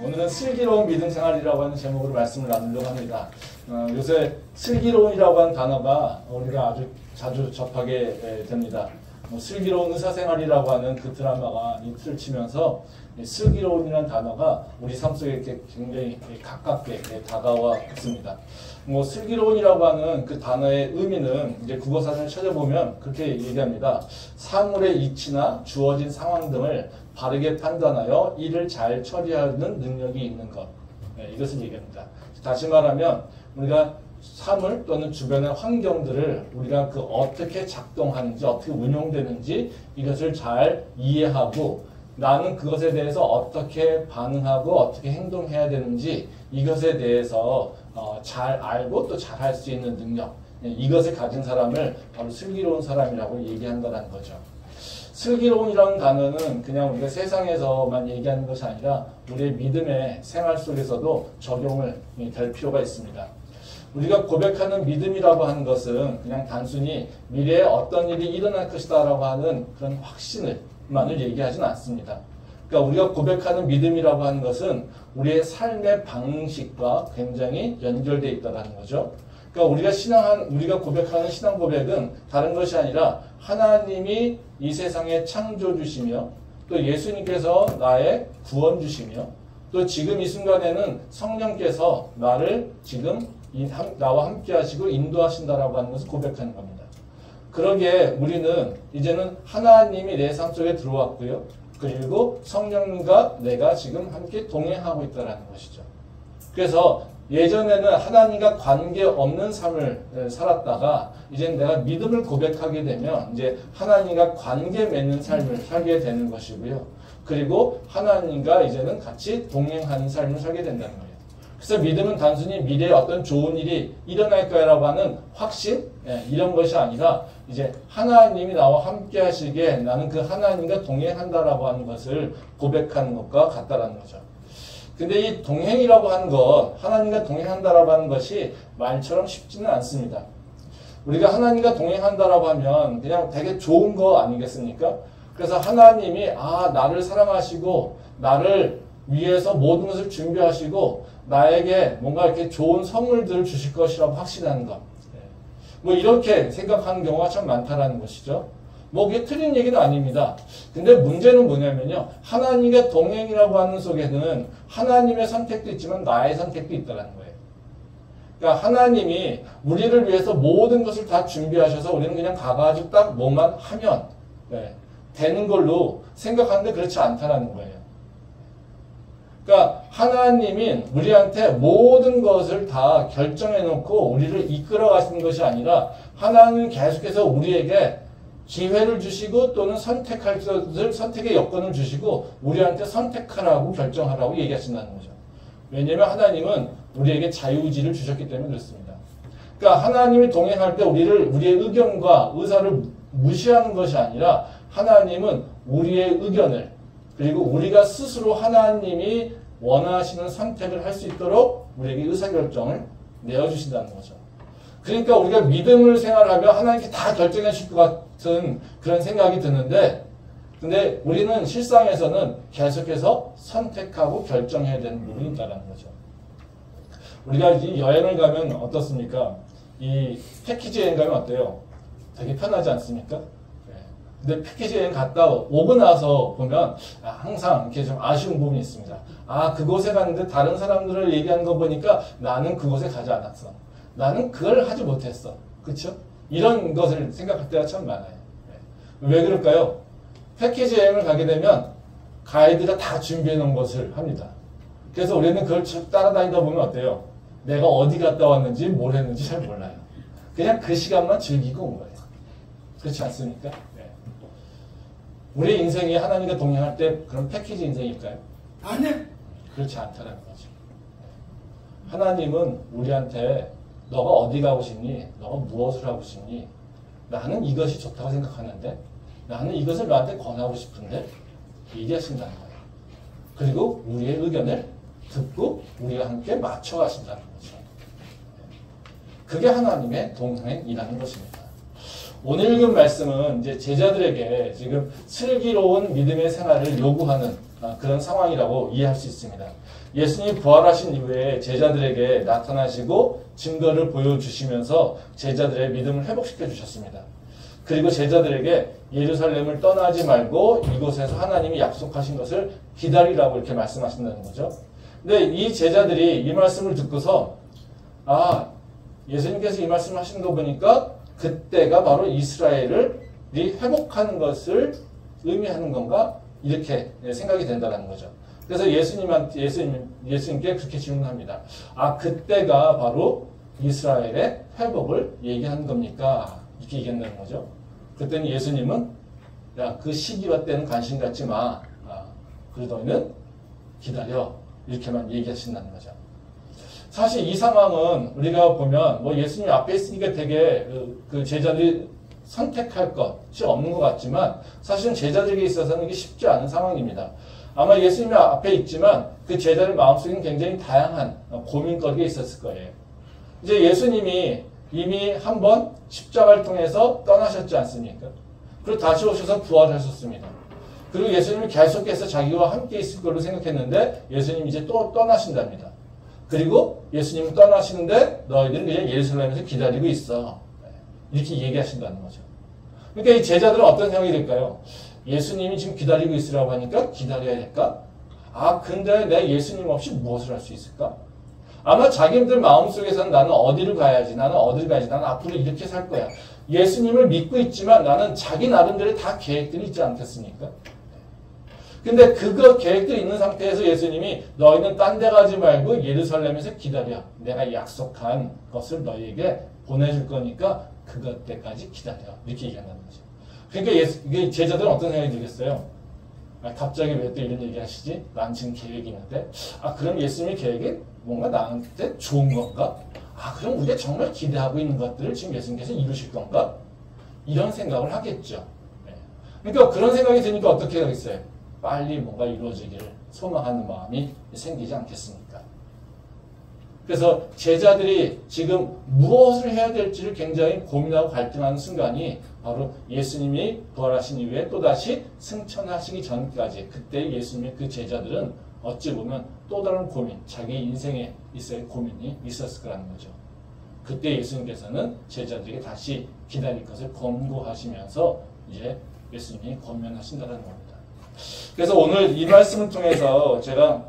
오늘은 슬기로운 믿음 생활이라고 하는 제목으로 말씀을 나누려고 합니다. 요새 슬기로운이라고 하는 단어가 우리가 아주 자주 접하게 됩니다. 슬기로운 의사생활이라고 하는 그 드라마가 히트를 치면서 슬기로운이라는 단어가 우리 삶 속에 굉장히 가깝게 다가와 있습니다. 슬기로운이라고 하는 그 단어의 의미는 이제 국어사전을 찾아보면 그렇게 얘기합니다. 사물의 이치나 주어진 상황 등을 바르게 판단하여 이를 잘 처리하는 능력이 있는 것. 이것을 얘기합니다. 다시 말하면 우리가 사물 또는 주변의 환경들을 우리가 그 어떻게 작동하는지 어떻게 운용되는지 이것을 잘 이해하고 나는 그것에 대해서 어떻게 반응하고 어떻게 행동해야 되는지 이것에 대해서 잘 알고 또 잘 할 수 있는 능력, 이것을 가진 사람을 바로 슬기로운 사람이라고 얘기한다는 거죠. 슬기로운이라는 단어는 그냥 우리가 세상에서만 얘기하는 것이 아니라 우리의 믿음의 생활 속에서도 적용을 될 필요가 있습니다. 우리가 고백하는 믿음이라고 하는 것은 그냥 단순히 미래에 어떤 일이 일어날 것이다 라고 하는 그런 확신을만을 얘기하지는 않습니다. 그러니까 우리가 고백하는 믿음이라고 하는 것은 우리의 삶의 방식과 굉장히 연결되어 있다는 거죠. 그러니까 우리가 고백하는 신앙 고백은 다른 것이 아니라 하나님이 이 세상의 창조주시며 또 예수님께서 나의 구원주시며 또 지금 이 순간에는 성령께서 나를 지금 나와 함께 하시고 인도하신다라고 하는 것을 고백하는 겁니다. 그러기에 우리는 이제는 하나님이 내 삶 속에 들어왔고요. 그리고 성령과 내가 지금 함께 동행하고 있다는 것이죠. 그래서 예전에는 하나님과 관계없는 삶을 살았다가 이제 내가 믿음을 고백하게 되면 이제 하나님과 관계 맺는 삶을 살게 되는 것이고요. 그리고 하나님과 이제는 같이 동행하는 삶을 살게 된다는 거예요. 그래서 믿음은 단순히 미래에 어떤 좋은 일이 일어날 거라고 하는 확신 이런 것이 아니라 이제 하나님이 나와 함께 하시기에 나는 그 하나님과 동행한다라고 하는 것을 고백하는 것과 같다라는 거죠. 근데 이 동행이라고 하는 것, 하나님과 동행한다라고 하는 것이 말처럼 쉽지는 않습니다. 우리가 하나님과 동행한다라고 하면 그냥 되게 좋은 거 아니겠습니까? 그래서 하나님이 나를 사랑하시고 나를 위해서 모든 것을 준비하시고 나에게 뭔가 이렇게 좋은 선물들을 주실 것이라고 확신하는 것. 이렇게 생각하는 경우가 참 많다라는 것이죠. 그게 틀린 얘기는 아닙니다. 근데 문제는 뭐냐면요. 하나님의 동행이라고 하는 속에는 하나님의 선택도 있지만 나의 선택도 있다는 거예요. 그러니까 하나님이 우리를 위해서 모든 것을 다 준비하셔서 우리는 그냥 가가지고 딱 뭐만 하면 되는 걸로 생각하는데 그렇지 않다는 거예요. 그러니까 하나님이 우리한테 모든 것을 다 결정해 놓고 우리를 이끌어 가시는 것이 아니라 하나님은 계속해서 우리에게 기회를 주시고 또는 선택할 것을 선택의 여건을 주시고 우리한테 선택하라고 결정하라고 얘기하신다는 거죠. 왜냐하면 하나님은 우리에게 자유의지를 주셨기 때문에 그렇습니다. 그러니까 하나님이 동행할 때 우리의 의견과 의사를 무시하는 것이 아니라 하나님은 우리의 의견을 그리고 우리가 스스로 하나님이 원하시는 선택을 할 수 있도록 우리에게 의사결정을 내어주신다는 거죠. 그러니까 우리가 믿음을 생활하면 하나님께 다 결정해 주실 것 같은 그런 생각이 드는데 근데 우리는 실상에서는 계속해서 선택하고 결정해야 되는 부분이 있다는 거죠. 우리가 이 여행을 가면 어떻습니까? 이 패키지 여행 가면 어때요? 되게 편하지 않습니까? 근데 패키지 여행 갔다 오고 나서 보면 항상 이렇게 좀 아쉬운 부분이 있습니다. 그곳에 갔는데 다른 사람들을 얘기하는 거 보니까 나는 그곳에 가지 않았어. 나는 그걸 하지 못했어. 그렇죠? 이런 것을 생각할 때가 참 많아요. 왜 그럴까요? 패키지 여행을 가게 되면 가이드가 다 준비해 놓은 것을 합니다. 그래서 우리는 그걸 따라다니다 보면 어때요? 내가 어디 갔다 왔는지 뭘 했는지 잘 몰라요. 그냥 그 시간만 즐기고 온 거예요. 그렇지 않습니까? 우리 인생이 하나님과 동행할 때 그런 패키지 인생일까요? 아니요. 그렇지 않다는 거죠. 하나님은 우리한테 너가 어디 가고 싶니? 너가 무엇을 하고 싶니? 나는 이것이 좋다고 생각하는데 나는 이것을 너한테 권하고 싶은데 얘기하신다는 거예요. 그리고 우리의 의견을 듣고 우리와 함께 맞춰가신다는 거죠. 그게 하나님의 동행이라는 것입니다. 오늘 읽은 말씀은 이제 제자들에게 지금 슬기로운 믿음의 생활을 요구하는 그런 상황이라고 이해할 수 있습니다. 예수님이 부활하신 이후에 제자들에게 나타나시고 증거를 보여주시면서 제자들의 믿음을 회복시켜 주셨습니다. 그리고 제자들에게 예루살렘을 떠나지 말고 이곳에서 하나님이 약속하신 것을 기다리라고 이렇게 말씀하신다는 거죠. 근데 이 제자들이 이 말씀을 듣고서 예수님께서 이 말씀을 하시는 거 보니까 그때가 바로 이스라엘이 회복하는 것을 의미하는 건가? 이렇게 생각이 된다는 거죠. 그래서 예수님께 그렇게 질문합니다. 그때가 바로 이스라엘의 회복을 얘기하는 겁니까? 이렇게 얘기한다는 거죠. 그랬더니 예수님은 그 시기와 때는 관심 갖지 마. 그래도 너희는 기다려. 이렇게만 얘기하신다는 거죠. 사실 이 상황은 우리가 보면 예수님이 앞에 있으니까 되게 그 제자들이 선택할 것이 없는 것 같지만 사실은 제자들에게 있어서는 이게 쉽지 않은 상황입니다. 아마 예수님이 앞에 있지만 그 제자들 마음속에는 굉장히 다양한 고민거리가 있었을 거예요. 이제 예수님이 이미 한번 십자가를 통해서 떠나셨지 않습니까? 그리고 다시 오셔서 부활하셨습니다. 그리고 예수님이 계속해서 자기와 함께 있을 걸로 생각했는데 예수님이 이제 또 떠나신답니다. 그리고 예수님이 떠나시는데 너희들은 그냥 예루살렘에서 기다리고 있어. 이렇게 얘기하신다는 거죠. 그러니까 이 제자들은 어떤 생각이 들까요? 예수님이 지금 기다리고 있으라고 하니까 기다려야 될까? 근데 내가 예수님 없이 무엇을 할 수 있을까? 아마 자기들 마음속에서는 나는 어디를 가야지, 나는 앞으로 이렇게 살 거야. 예수님을 믿고 있지만 나는 자기 나름대로 다 계획들이 있지 않겠습니까? 근데 그거 계획들이 있는 상태에서 예수님이 너희는 딴 데 가지 말고 예루살렘에서 기다려. 내가 약속한 것을 너희에게 보내줄 거니까 그것 때까지 기다려. 이렇게 얘기한다는 거죠. 그러니까 제자들은 어떤 생각이 들겠어요? 갑자기 왜 또 이런 얘기 하시지? 난 지금 계획이 있는데. 그럼 예수님의 계획이 뭔가 나한테 좋은 건가? 그럼 우리가 정말 기대하고 있는 것들을 지금 예수님께서 이루실 건가? 이런 생각을 하겠죠. 그러니까 그런 생각이 드니까 어떻게 하겠어요? 빨리 뭔가 이루어지기를 소망하는 마음이 생기지 않겠습니까? 그래서 제자들이 지금 무엇을 해야 될지를 굉장히 고민하고 갈등하는 순간이 바로 예수님이 부활하신 이후에 또다시 승천하시기 전까지 그때 예수님의 그 제자들은 어찌 보면 또 다른 고민, 자기 인생에 있어야 고민이 있었을 거라는 거죠. 그때 예수님께서는 제자들에게 다시 기다릴 것을 권고하시면서 이제 예수님이 권면하신다는 겁니다. 그래서 오늘 이 말씀을 통해서 제가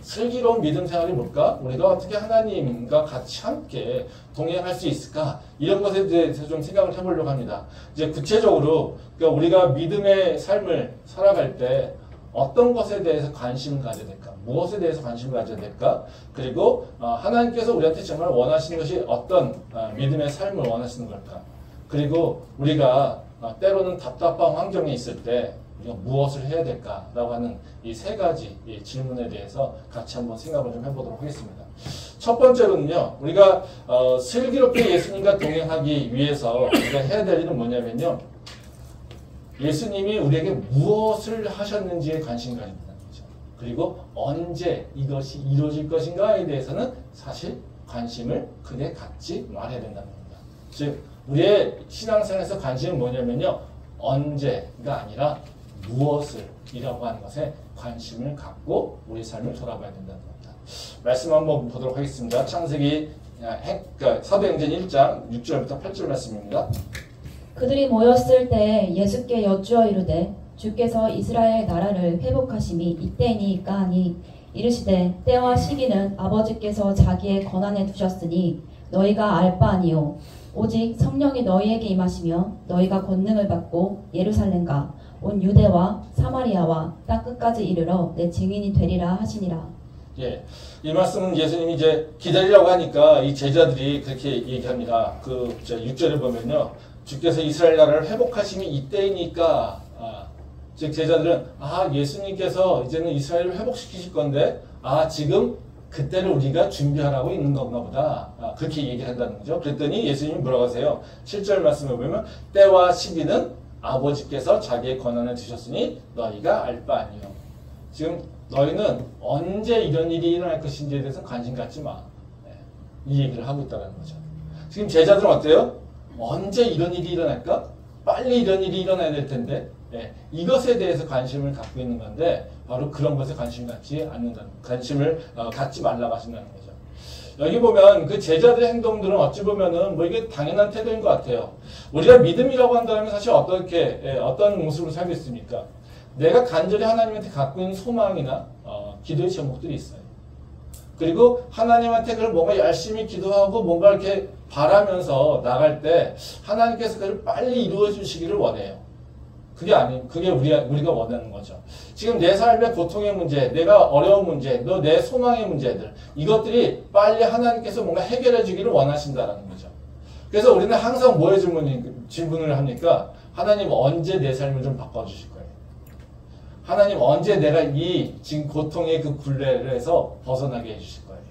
슬기로운 믿음 생활이 뭘까? 우리가 어떻게 하나님과 같이 함께 동행할 수 있을까? 이런 것에 대해서 좀 생각을 해보려고 합니다. 이제 구체적으로 그러니까 우리가 믿음의 삶을 살아갈 때 어떤 것에 대해서 관심을 가져야 될까? 무엇에 대해서 관심을 가져야 될까? 그리고 하나님께서 우리한테 정말 원하시는 것이 어떤 믿음의 삶을 원하시는 걸까? 그리고 우리가 때로는 답답한 환경에 있을 때 우리가 무엇을 해야 될까라고 하는 이 세 가지 질문에 대해서 같이 한번 생각을 좀 해보도록 하겠습니다. 첫 번째로는요, 우리가 슬기롭게 예수님과 동행하기 위해서 우리가 해야 될 일은 뭐냐면요, 예수님이 우리에게 무엇을 하셨는지에 관심을 가진다는 거죠. 그리고 언제 이것이 이루어질 것인가에 대해서는 사실 관심을 크게 갖지 말아야 된다는 겁니다. 즉, 우리의 신앙생활에서 관심은 뭐냐면요, 언제가 아니라 무엇을이라고 하는 것에 관심을 갖고 우리 삶을 돌아봐야 된다는 겁니다. 말씀 한번 보도록 하겠습니다. 창세기 사도행전 1장 6절부터 8절 말씀입니다. 그들이 모였을 때 예수께 여쭈어 이르되 주께서 이스라엘 나라를 회복하심이 이때이니까 하니 이르시되 때와 시기는 아버지께서 자기의 권한에 두셨으니 너희가 알 바 아니요 오직 성령이 너희에게 임하시며 너희가 권능을 받고 예루살렘과 온 유대와 사마리아와 땅 끝까지 이르러 내 증인이 되리라 하시니라. 예, 이 말씀은 예수님이 이제 기다리라고 하니까 이 제자들이 그렇게 얘기합니다. 그 6절을 보면요, 주께서 이스라엘 나라를 회복하심이 이때이니까, 즉 제자들은 예수님께서 이제는 이스라엘을 회복시키실 건데 지금 그때를 우리가 준비하라고 있는 건가 보다. 그렇게 얘기를 한다는 거죠. 그랬더니 예수님이 뭐라고 하세요? 7절 말씀을 보면 때와 시기는 아버지께서 자기의 권한을 주셨으니 너희가 알 바 아니요. 지금 너희는 언제 이런 일이 일어날 것인지에 대해서 관심 갖지 마. 이 얘기를 하고 있다는 거죠. 지금 제자들은 어때요? 언제 이런 일이 일어날까? 빨리 이런 일이 일어나야 될 텐데 예, 이것에 대해서 관심을 갖고 있는 건데 바로 그런 것에 관심 갖지 않는다는 관심을 갖지 말라고 하신다는 거죠. 여기 보면 그 제자들의 행동들은 어찌 보면은 뭐 이게 당연한 태도인 것 같아요. 우리가 믿음이라고 한다면 사실 어떤 모습으로 살고 있습니까? 내가 간절히 하나님한테 갖고 있는 소망이나 기도의 제목들이 있어요. 그리고 하나님한테 그걸 뭔가 열심히 기도하고 뭔가 이렇게 바라면서 나갈 때 하나님께서 그걸 빨리 이루어 주시기를 원해요. 그게 우리가 원하는 거죠. 지금 내 삶의 고통의 문제, 내가 어려운 문제, 내 소망의 문제들, 이것들이 빨리 하나님께서 뭔가 해결해 주기를 원하신다라는 거죠. 그래서 우리는 항상 뭐에 질문을 합니까? 하나님 언제 내 삶을 좀 바꿔주실 거예요? 하나님 언제 내가 이 지금 고통의 그 굴레에서 벗어나게 해주실 거예요?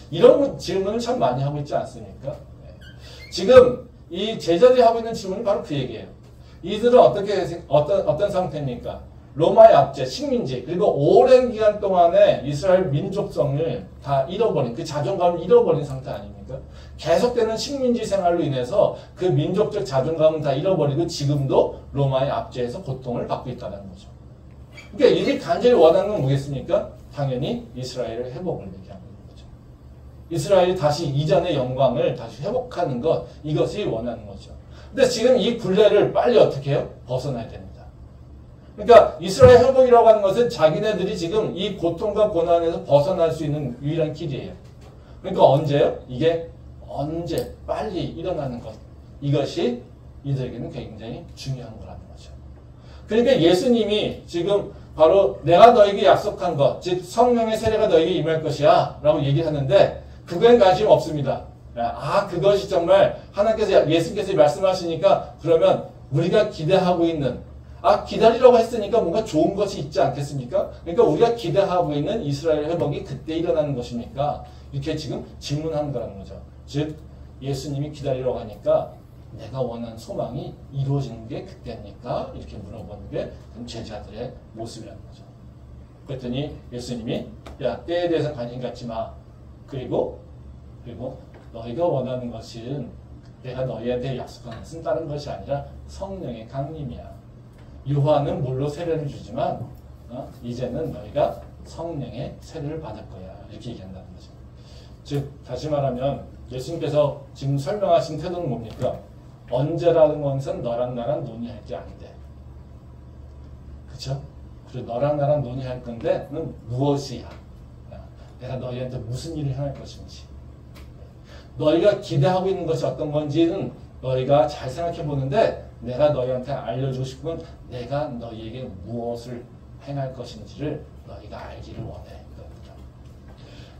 이런 질문을 참 많이 하고 있지 않습니까? 네. 지금 이 제자들이 하고 있는 질문이 바로 그 얘기예요. 이들은 어떤 상태입니까? 로마의 압제, 식민지, 그리고 오랜 기간 동안에 이스라엘 민족성을 다 잃어버린, 그 자존감을 잃어버린 상태 아닙니까? 계속되는 식민지 생활로 인해서 그 민족적 자존감은 다 잃어버리고 지금도 로마의 압제에서 고통을 받고 있다는 거죠. 그러니까 이들이 간절히 원하는 건 뭐겠습니까? 당연히 이스라엘의 회복을 얘기하는 거죠. 이스라엘이 다시 이전의 영광을 다시 회복하는 것, 이것이 원하는 거죠. 근데 지금 이 굴레를 빨리 어떻게 해요? 벗어나야 됩니다. 그러니까 이스라엘 회복이라고 하는 것은 자기네들이 지금 이 고통과 고난에서 벗어날 수 있는 유일한 길이에요. 그러니까 언제요? 이게 언제 빨리 일어나는 것. 이것이 이들에게는 굉장히 중요한 거라는 거죠. 그러니까 예수님이 지금 바로 내가 너에게 약속한 것, 즉 성령의 세례가 너에게 임할 것이야 라고 얘기하는데 그거엔 관심 없습니다. 그것이 정말 하나님께서 예수님께서 말씀하시니까 그러면 우리가 기대하고 있는 기다리라고 했으니까 뭔가 좋은 것이 있지 않겠습니까? 그러니까 우리가 기대하고 있는 이스라엘 회복이 그때 일어나는 것입니까? 이렇게 지금 질문하는 거라는 거죠. 즉 예수님이 기다리라고 하니까 내가 원하는 소망이 이루어지는 게 그때입니까? 이렇게 물어보는 게 제자들의 모습이라는 거죠. 그랬더니 예수님이 때에 대해서 관심 갖지 마. 그리고 너희가 원하는 것은 내가 너희한테 약속한 것은 다른 것이 아니라 성령의 강림이야. 요한은 물로 세례를 주지만 이제는 너희가 성령의 세례를 받을 거야. 이렇게 얘기한다는 거죠. 즉 다시 말하면 예수님께서 지금 설명하신 태도는 뭡니까? 언제라는 것은 너랑 나랑 논의할 게 아닌데. 그렇죠? 그리고 너랑 나랑 논의할 건데 는 무엇이야? 내가 너희한테 무슨 일을 행할 것인지. 너희가 기대하고 있는 것이 어떤 건지는 너희가 잘 생각해 보는데 내가 너희한테 알려주고 싶은 건 내가 너희에게 무엇을 행할 것인지를 너희가 알기를 원해.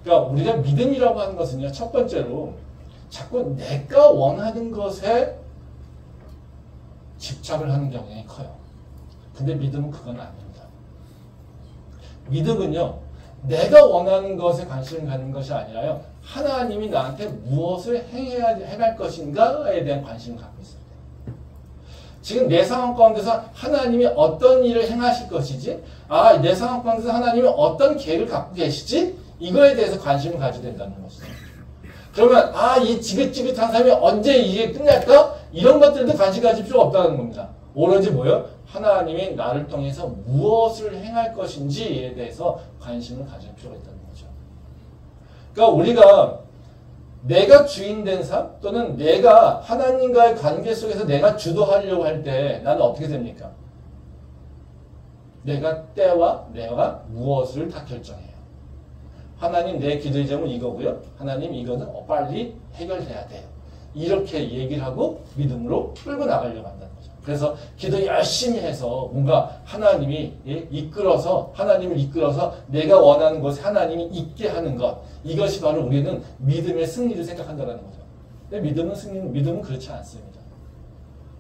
그러니까 우리가 믿음이라고 하는 것은요. 첫 번째로 자꾸 내가 원하는 것에 집착을 하는 경향이 커요. 근데 믿음은 그건 아닙니다. 믿음은요. 내가 원하는 것에 관심을 갖는 것이 아니라요. 하나님이 나한테 무엇을 행할 것인가에 대한 관심을 갖고 있어요. 지금 내 상황 가운데서 하나님이 어떤 일을 행하실 것이지? 내 상황 가운데서 하나님이 어떤 계획을 갖고 계시지? 이거에 대해서 관심을 가져야 된다는 것이죠. 그러면 이 지긋지긋한 삶이 언제 이게 끝날까? 이런 것들도 관심 가질 필요가 없다는 겁니다. 오로지 뭐예요? 하나님이 나를 통해서 무엇을 행할 것인지에 대해서 관심을 가질 필요가 있다는 거죠. 그러니까 우리가 내가 주인된 삶 또는 내가 하나님과의 관계 속에서 내가 주도하려고 할 때 나는 어떻게 됩니까? 내가 때와 내가 무엇을 다 결정해요. 하나님 내 기도의 점은 이거고요. 하나님 이거는 빨리 해결돼야 돼요. 이렇게 얘기를 하고 믿음으로 끌고 나가려고 한다는 거죠. 그래서 기도 열심히 해서 뭔가 하나님이 하나님을 이끌어서 내가 원하는 것에 하나님이 있게 하는 것. 이것이 바로 우리는 믿음의 승리를 생각한다는 거죠. 근데 믿음은 그렇지 않습니다.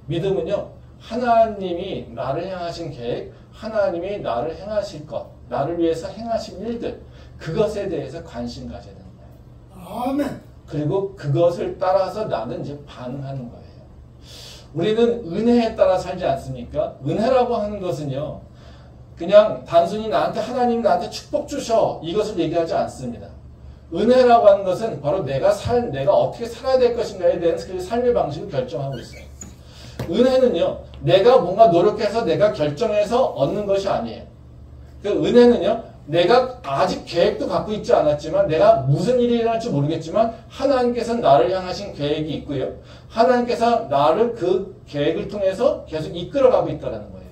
믿음은요. 하나님이 나를 향하신 계획, 하나님이 나를 행하실 것, 나를 위해서 행하신 일들, 그것에 대해서 관심 가져야 되는 거예요. 아멘. 그리고 그것을 따라서 나는 이제 반응하는 거예요. 우리는 은혜에 따라 살지 않습니까? 은혜라고 하는 것은요, 그냥 단순히 하나님 나한테 축복 주셔, 이것을 얘기하지 않습니다. 은혜라고 하는 것은 바로 내가 어떻게 살아야 될 것인가에 대한 그 삶의 방식을 결정하고 있어요. 은혜는요, 내가 뭔가 노력해서 내가 결정해서 얻는 것이 아니에요. 그 은혜는요, 내가 아직 계획도 갖고 있지 않았지만 내가 무슨 일이 일어날지 모르겠지만 하나님께서 나를 향하신 계획이 있고요. 하나님께서 나를 그 계획을 통해서 계속 이끌어가고 있다는 거예요.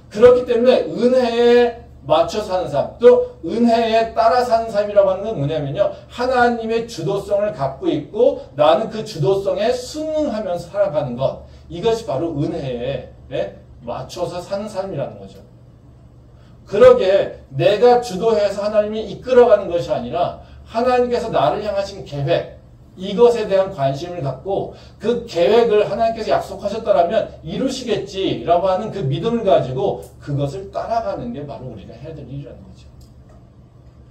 그렇기 때문에 은혜에 맞춰 사는 삶, 또 은혜에 따라 사는 삶이라고 하는 건 뭐냐면요, 하나님의 주도성을 갖고 있고 나는 그 주도성에 순응하면서 살아가는 것, 이것이 바로 은혜에 맞춰서 사는 삶이라는 거죠. 그러게 내가 주도해서 하나님이 이끌어가는 것이 아니라 하나님께서 나를 향하신 계획, 이것에 대한 관심을 갖고 그 계획을 하나님께서 약속하셨다라면 이루시겠지라고 하는 그 믿음을 가지고 그것을 따라가는 게 바로 우리가 해야 될 일이라는 거죠.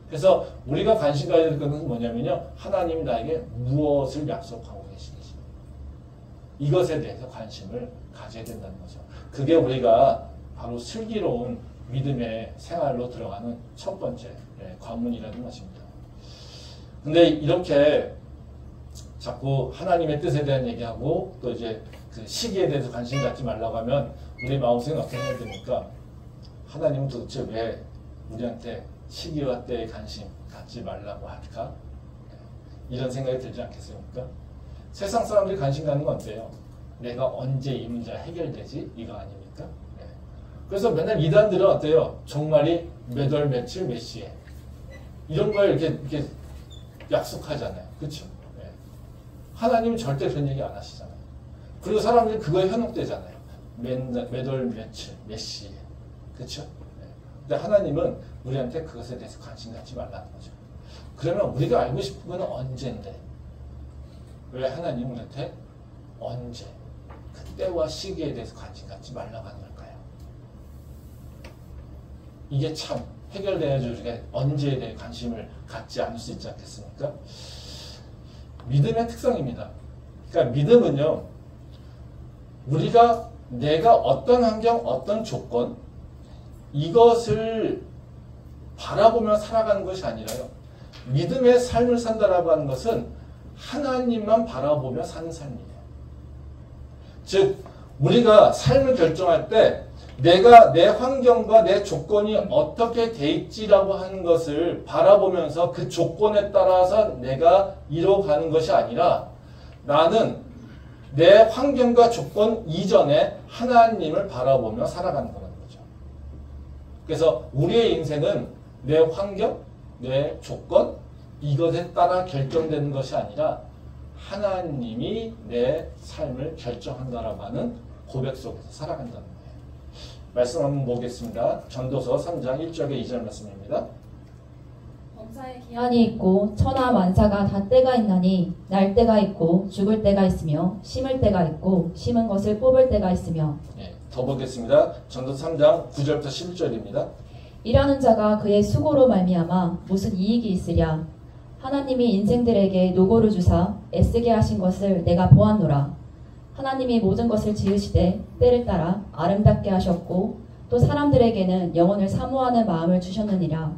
그래서 우리가 관심 가져야 될 것은 뭐냐면요, 하나님이 나에게 무엇을 약속하고 계시는지, 이것에 대해서 관심을 가져야 된다는 거죠. 그게 우리가 바로 슬기로운 믿음의 생활로 들어가는 첫 번째 관문이라는 것입니다. 근데 이렇게 자꾸 하나님의 뜻에 대한 얘기하고 또 이제 그 시기에 대해서 관심 갖지 말라고 하면 우리 마음속에는 어떻게 해야 됩니까? 하나님은 도대체 왜 우리한테 시기와 때에 관심 갖지 말라고 할까? 이런 생각이 들지 않겠습니까? 세상 사람들이 관심 갖는 건 어때요? 내가 언제 이 문제가 해결되지? 이거 아닙니까? 그래서 맨날 이단들은 어때요? 종말이 몇 월, 며칠, 몇 시에. 이런 걸 이렇게 약속하잖아요. 그렇죠? 네. 하나님은 절대 그런 얘기 안 하시잖아요. 그리고 사람들이 그거에 현혹되잖아요. 몇 월, 며칠, 몇 시에. 그렇죠? 네. 근데 하나님은 우리한테 그것에 대해서 관심 갖지 말라는 거죠. 그러면 우리가 알고 싶은 건 언제인데 왜 하나님은 우리한테 언제, 그때와 시기에 대해서 관심 갖지 말라고 하는 걸까요? 이게 참 해결돼야지 우리가 언제에 대해 관심을 갖지 않을 수 있지 않겠습니까? 믿음의 특성입니다. 그러니까 믿음은요, 우리가 내가 어떤 환경, 어떤 조건, 이것을 바라보며 살아가는 것이 아니라요, 믿음의 삶을 산다라고 하는 것은 하나님만 바라보며 사는 삶이에요. 즉, 우리가 삶을 결정할 때 내가 내 환경과 내 조건이 어떻게 돼 있지라고 하는 것을 바라보면서 그 조건에 따라서 내가 이뤄가는 것이 아니라 나는 내 환경과 조건 이전에 하나님을 바라보며 살아가는 거라는 거죠. 그래서 우리의 인생은 내 환경, 내 조건, 이것에 따라 결정되는 것이 아니라 하나님이 내 삶을 결정한다라고 하는 고백 속에서 살아간다는 거예요. 말씀 한번 보겠습니다. 전도서 3장 1절에 2절 말씀입니다. 범사에 기한이 있고 천하 만사가 다 때가 있나니 날 때가 있고 죽을 때가 있으며 심을 때가 있고 심은 것을 뽑을 때가 있으며. 더 보겠습니다. 전도서 3장 9절부터 11절입니다. 일하는 자가 그의 수고로 말미암아 무슨 이익이 있으랴. 하나님이 인생들에게 노고를 주사 애쓰게 하신 것을 내가 보았노라. 하나님이 모든 것을 지으시되 때를 따라 아름답게 하셨고 또 사람들에게는 영혼을 사모하는 마음을 주셨느니라.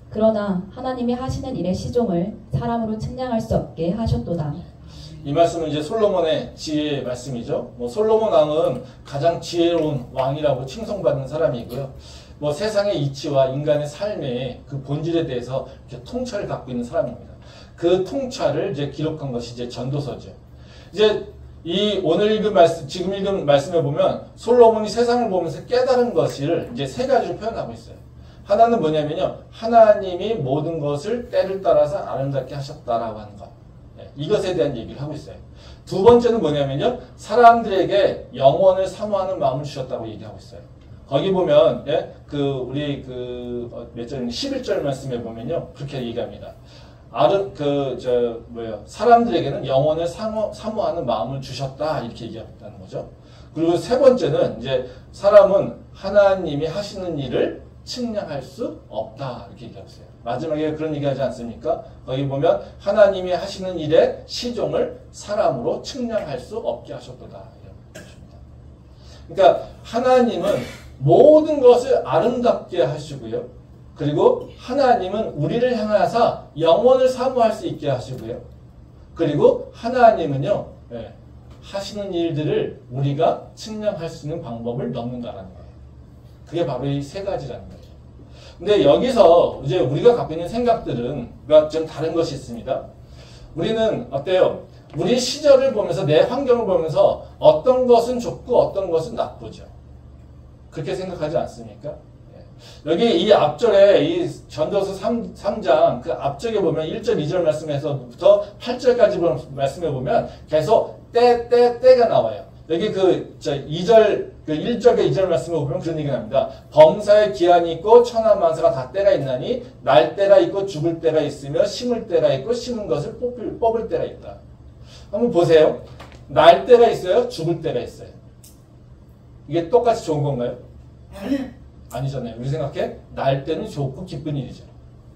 그러나 하나님이 하시는 일의 시종을 사람으로 측량할 수 없게 하셨도다. 이 말씀은 이제 솔로몬의 지혜의 말씀이죠. 솔로몬 왕은 가장 지혜로운 왕이라고 칭송받는 사람이고요. 세상의 이치와 인간의 삶의 그 본질에 대해서 이렇게 통찰을 갖고 있는 사람입니다. 그 통찰을 이제 기록한 것이 이제 전도서죠. 이제 이 오늘 읽은 말씀, 지금 읽은 말씀에 보면 솔로몬이 세상을 보면서 깨달은 것을 이제 세 가지로 표현하고 있어요. 하나는 뭐냐면요, 하나님이 모든 것을 때를 따라서 아름답게 하셨다라고 하는 것. 이것에 대한 얘기를 하고 있어요. 두 번째는 뭐냐면요, 사람들에게 영원을 사모하는 마음을 주셨다고 얘기하고 있어요. 거기 보면 우리 몇 절인가 11절 말씀에 보면요, 그렇게 얘기합니다. 사람들에게는 영원을 사모하는 마음을 주셨다, 이렇게 얘기한다는 거죠. 그리고 세 번째는 이제 사람은 하나님이 하시는 일을 측량할 수 없다, 이렇게 얘기하고 있어요. 마지막에 그런 얘기하지 않습니까? 거기 보면 하나님이 하시는 일의 시종을 사람으로 측량할 수 없게 하셨도다, 이런 것입니다. 그러니까 하나님은 모든 것을 아름답게 하시고요. 그리고 하나님은 우리를 향하사 영원을 사모할 수 있게 하시고요. 그리고 하나님은요, 하시는 일들을 우리가 측량할 수 있는 방법을 넣는다라는 거예요. 그게 바로 이 세 가지라는 거죠. 근데 여기서 이제 우리가 갖고 있는 생각들은 좀 다른 것이 있습니다. 우리는 어때요? 우리 시절을 보면서 내 환경을 보면서 어떤 것은 좋고 어떤 것은 나쁘죠. 그렇게 생각하지 않습니까? 여기 이 앞절에 이 전도서 3장 그 앞쪽에 보면 1절, 2절 말씀에서부터 8절까지 말씀해 보면 계속 때가 나와요. 여기 그 2절, 그 1절과 2절 말씀을 보면 그런 얘기가 납니다. 범사에 기한이 있고 천하만사가 다 때가 있나니 날 때가 있고 죽을 때가 있으며 심을 때가 있고 심은 것을 뽑을 때가 있다. 한번 보세요. 날 때가 있어요? 죽을 때가 있어요? 이게 똑같이 좋은 건가요? 아니잖아요. 우리 생각해? 날 때는 좋고 기쁜 일이죠.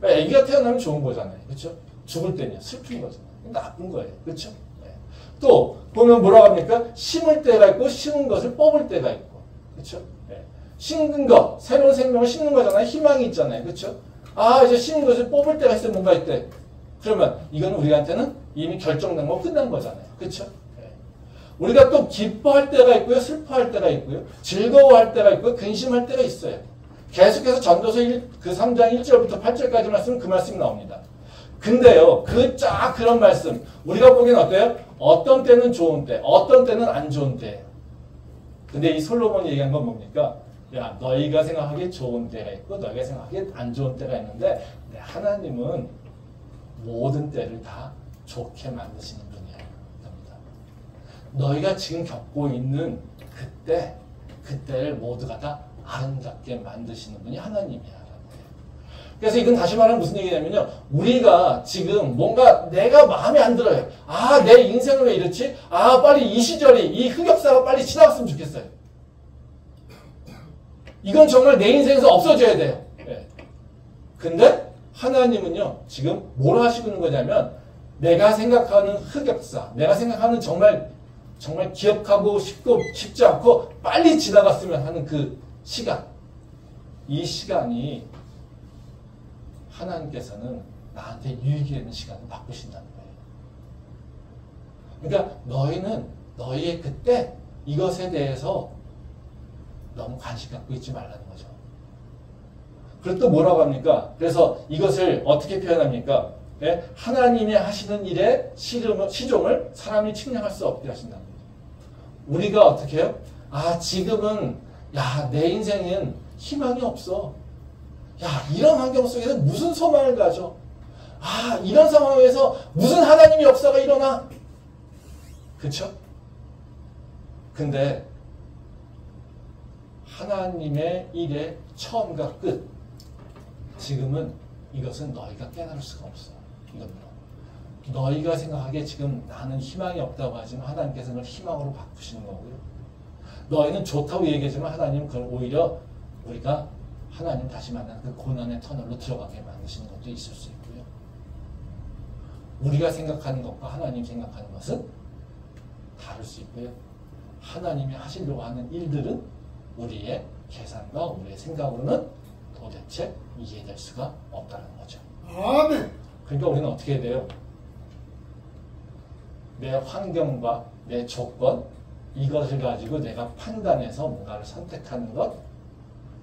애기가 태어나면 좋은 거잖아요. 그렇죠? 죽을 때는 슬픈 거잖아요. 나쁜 거예요. 그렇죠? 또 보면 뭐라고 합니까? 심을 때가 있고 심은 것을 뽑을 때가 있고, 그렇죠? 심는 거, 새로운 생명을 심는 거잖아요. 희망이 있잖아요. 그렇죠? 아, 이제 심은 것을 뽑을 때가 있어요. 뭔가 있대. 그러면 이건 우리한테는 이미 결정된 거 끝난 거잖아요. 그렇죠? 우리가 또 기뻐할 때가 있고요, 슬퍼할 때가 있고요, 즐거워할 때가 있고요, 근심할 때가 있어요. 계속해서 전도서 그 3장 1절부터 8절까지 말씀은 그 말씀이 나옵니다. 근데요, 그런 말씀, 우리가 보기엔 어때요? 어떤 때는 좋은 때, 어떤 때는 안 좋은 때. 근데 이 솔로몬이 얘기한 건 뭡니까? 야, 너희가 생각하기에 좋은 때가 있고, 너희가 생각하기에 안 좋은 때가 있는데, 하나님은 모든 때를 다 좋게 만드시는 분이야. 너희가 지금 겪고 있는 그때를 모두가 다 아름답게 만드시는 분이 하나님이야. 그래서 이건 다시 말하면 무슨 얘기냐면요. 우리가 지금 뭔가 내가 마음에 안 들어요. 아, 내 인생은 왜 이렇지? 아, 빨리 이 시절이, 이 흑역사가 빨리 지나갔으면 좋겠어요. 이건 정말 내 인생에서 없어져야 돼요. 네. 근데 하나님은요, 지금 뭘 하시고 있는 거냐면, 내가 생각하는 흑역사, 내가 생각하는 정말 기억하고 싶지 않고 빨리 지나갔으면 하는 그 시간. 이 시간이 하나님께서는 나한테 유익이 되는 시간을 바꾸신다는 거예요. 그러니까 너희는 너희의 그때 이것에 대해서 너무 관심 갖고 있지 말라는 거죠. 그리고 또 뭐라고 합니까? 그래서 이것을 어떻게 표현합니까? 네? 하나님이 하시는 일의 시종을 사람이 측량할 수 없게 하신다는 거죠. 우리가 어떻게 해요? 아, 지금은 내 인생은 희망이 없어. 이런 환경 속에서 무슨 소망을 가져? 아, 이런 상황에서 무슨 하나님의 역사가 일어나? 그쵸? 근데 하나님의 일의 처음과 끝, 지금은 이것은 너희가 깨달을 수가 없어. 이겁니다. 너희가 생각하기에 지금 나는 희망이 없다고 하지만 하나님께서는 그걸 희망으로 바꾸시는 거고요. 너희는 좋다고 얘기하지만 하나님은 그걸 오히려 우리가 하나님 다시 만나는 그 고난의 터널로 들어가게 만드시는 것도 있을 수 있고요. 우리가 생각하는 것과 하나님 생각하는 것은 다를 수 있고요. 하나님이 하시려고 하는 일들은 우리의 계산과 우리의 생각으로는 도대체 이해될 수가 없다는 거죠. 아멘. 그러니까 우리는 어떻게 해야 돼요? 내 환경과 내 조건, 이것을 가지고 내가 판단해서 뭔가를 선택하는 것,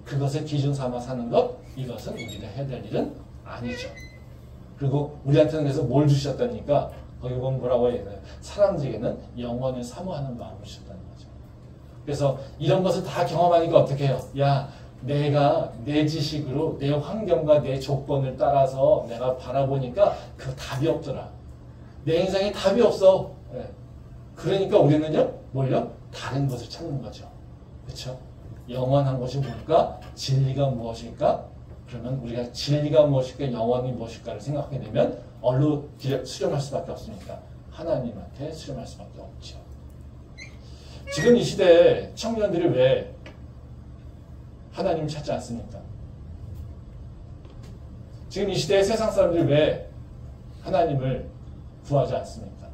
그것을 기준 삼아 사는 것, 이것은 우리가 해야 될 일은 아니죠. 그리고 우리한테는 그래서 뭘 주셨다니까? 거기 보면 뭐라고 해요? 사람들에게는 영원을 사모하는 마음을 주셨다는 거죠. 그래서 이런 것을 다 경험하니까 어떻게 해요? 내가 내 지식으로 내 환경과 내 조건을 따라서 내가 바라보니까 그 답이 없더라. 내 인생에 답이 없어. 그러니까 우리는요, 뭘요? 다른 것을 찾는 거죠. 그렇죠? 영원한 것이 뭘까? 진리가 무엇일까? 그러면 우리가 진리가 무엇일까? 영원이 무엇일까를 생각하게 되면 어디로 수렴할 수밖에 없으니까 하나님한테 수렴할 수밖에 없죠. 지금 이 시대에 청년들이 왜 하나님을 찾지 않습니까? 지금 이 시대의 세상 사람들이 왜 하나님을 구하지 않습니까?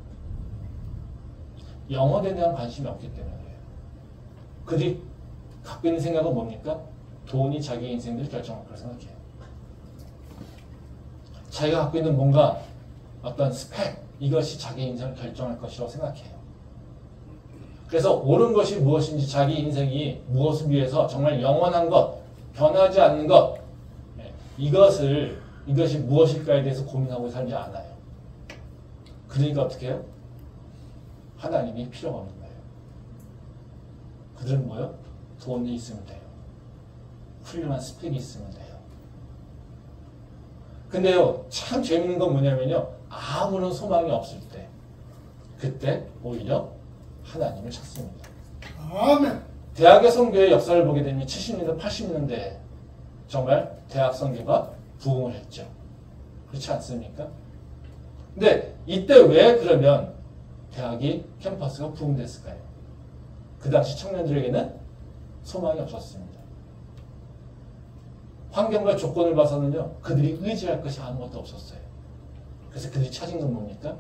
영혼에 대한 관심이 없기 때문에 그래요. 그들이 갖고 있는 생각은 뭡니까? 돈이 자기 인생들을 결정할 거라고 생각해요. 자기가 갖고 있는 뭔가 어떤 스펙, 이것이 자기 인생을 결정할 것이라고 생각해요. 그래서 옳은 것이 무엇인지 자기 인생이 무엇을 위해서 정말 영원한 것, 변하지 않는 것, 이것이 무엇일까에 대해서 고민하고 살지 않아요. 그러니까 어떻게 해요? 하나님이 필요가 없는 거예요. 그들은 뭐요? 돈이 있으면 돼요. 훌륭한 스펙이 있으면 돼요. 근데요, 참 재밌는 건 뭐냐면요. 아무런 소망이 없을 때, 그때 오히려 하나님을 찾습니다. 아멘. 대학의 선교의 역사를 보게 되면 70년대, 80년대에 정말 대학 선교가 부흥을 했죠. 그렇지 않습니까? 근데 이때 왜 그러면 대학이 캠퍼스가 부흥됐을까요? 그 당시 청년들에게는 소망이 없었습니다. 환경과 조건을 봐서는요, 그들이 의지할 것이 아무것도 없었어요. 그래서 그들이 찾은 건 뭡니까?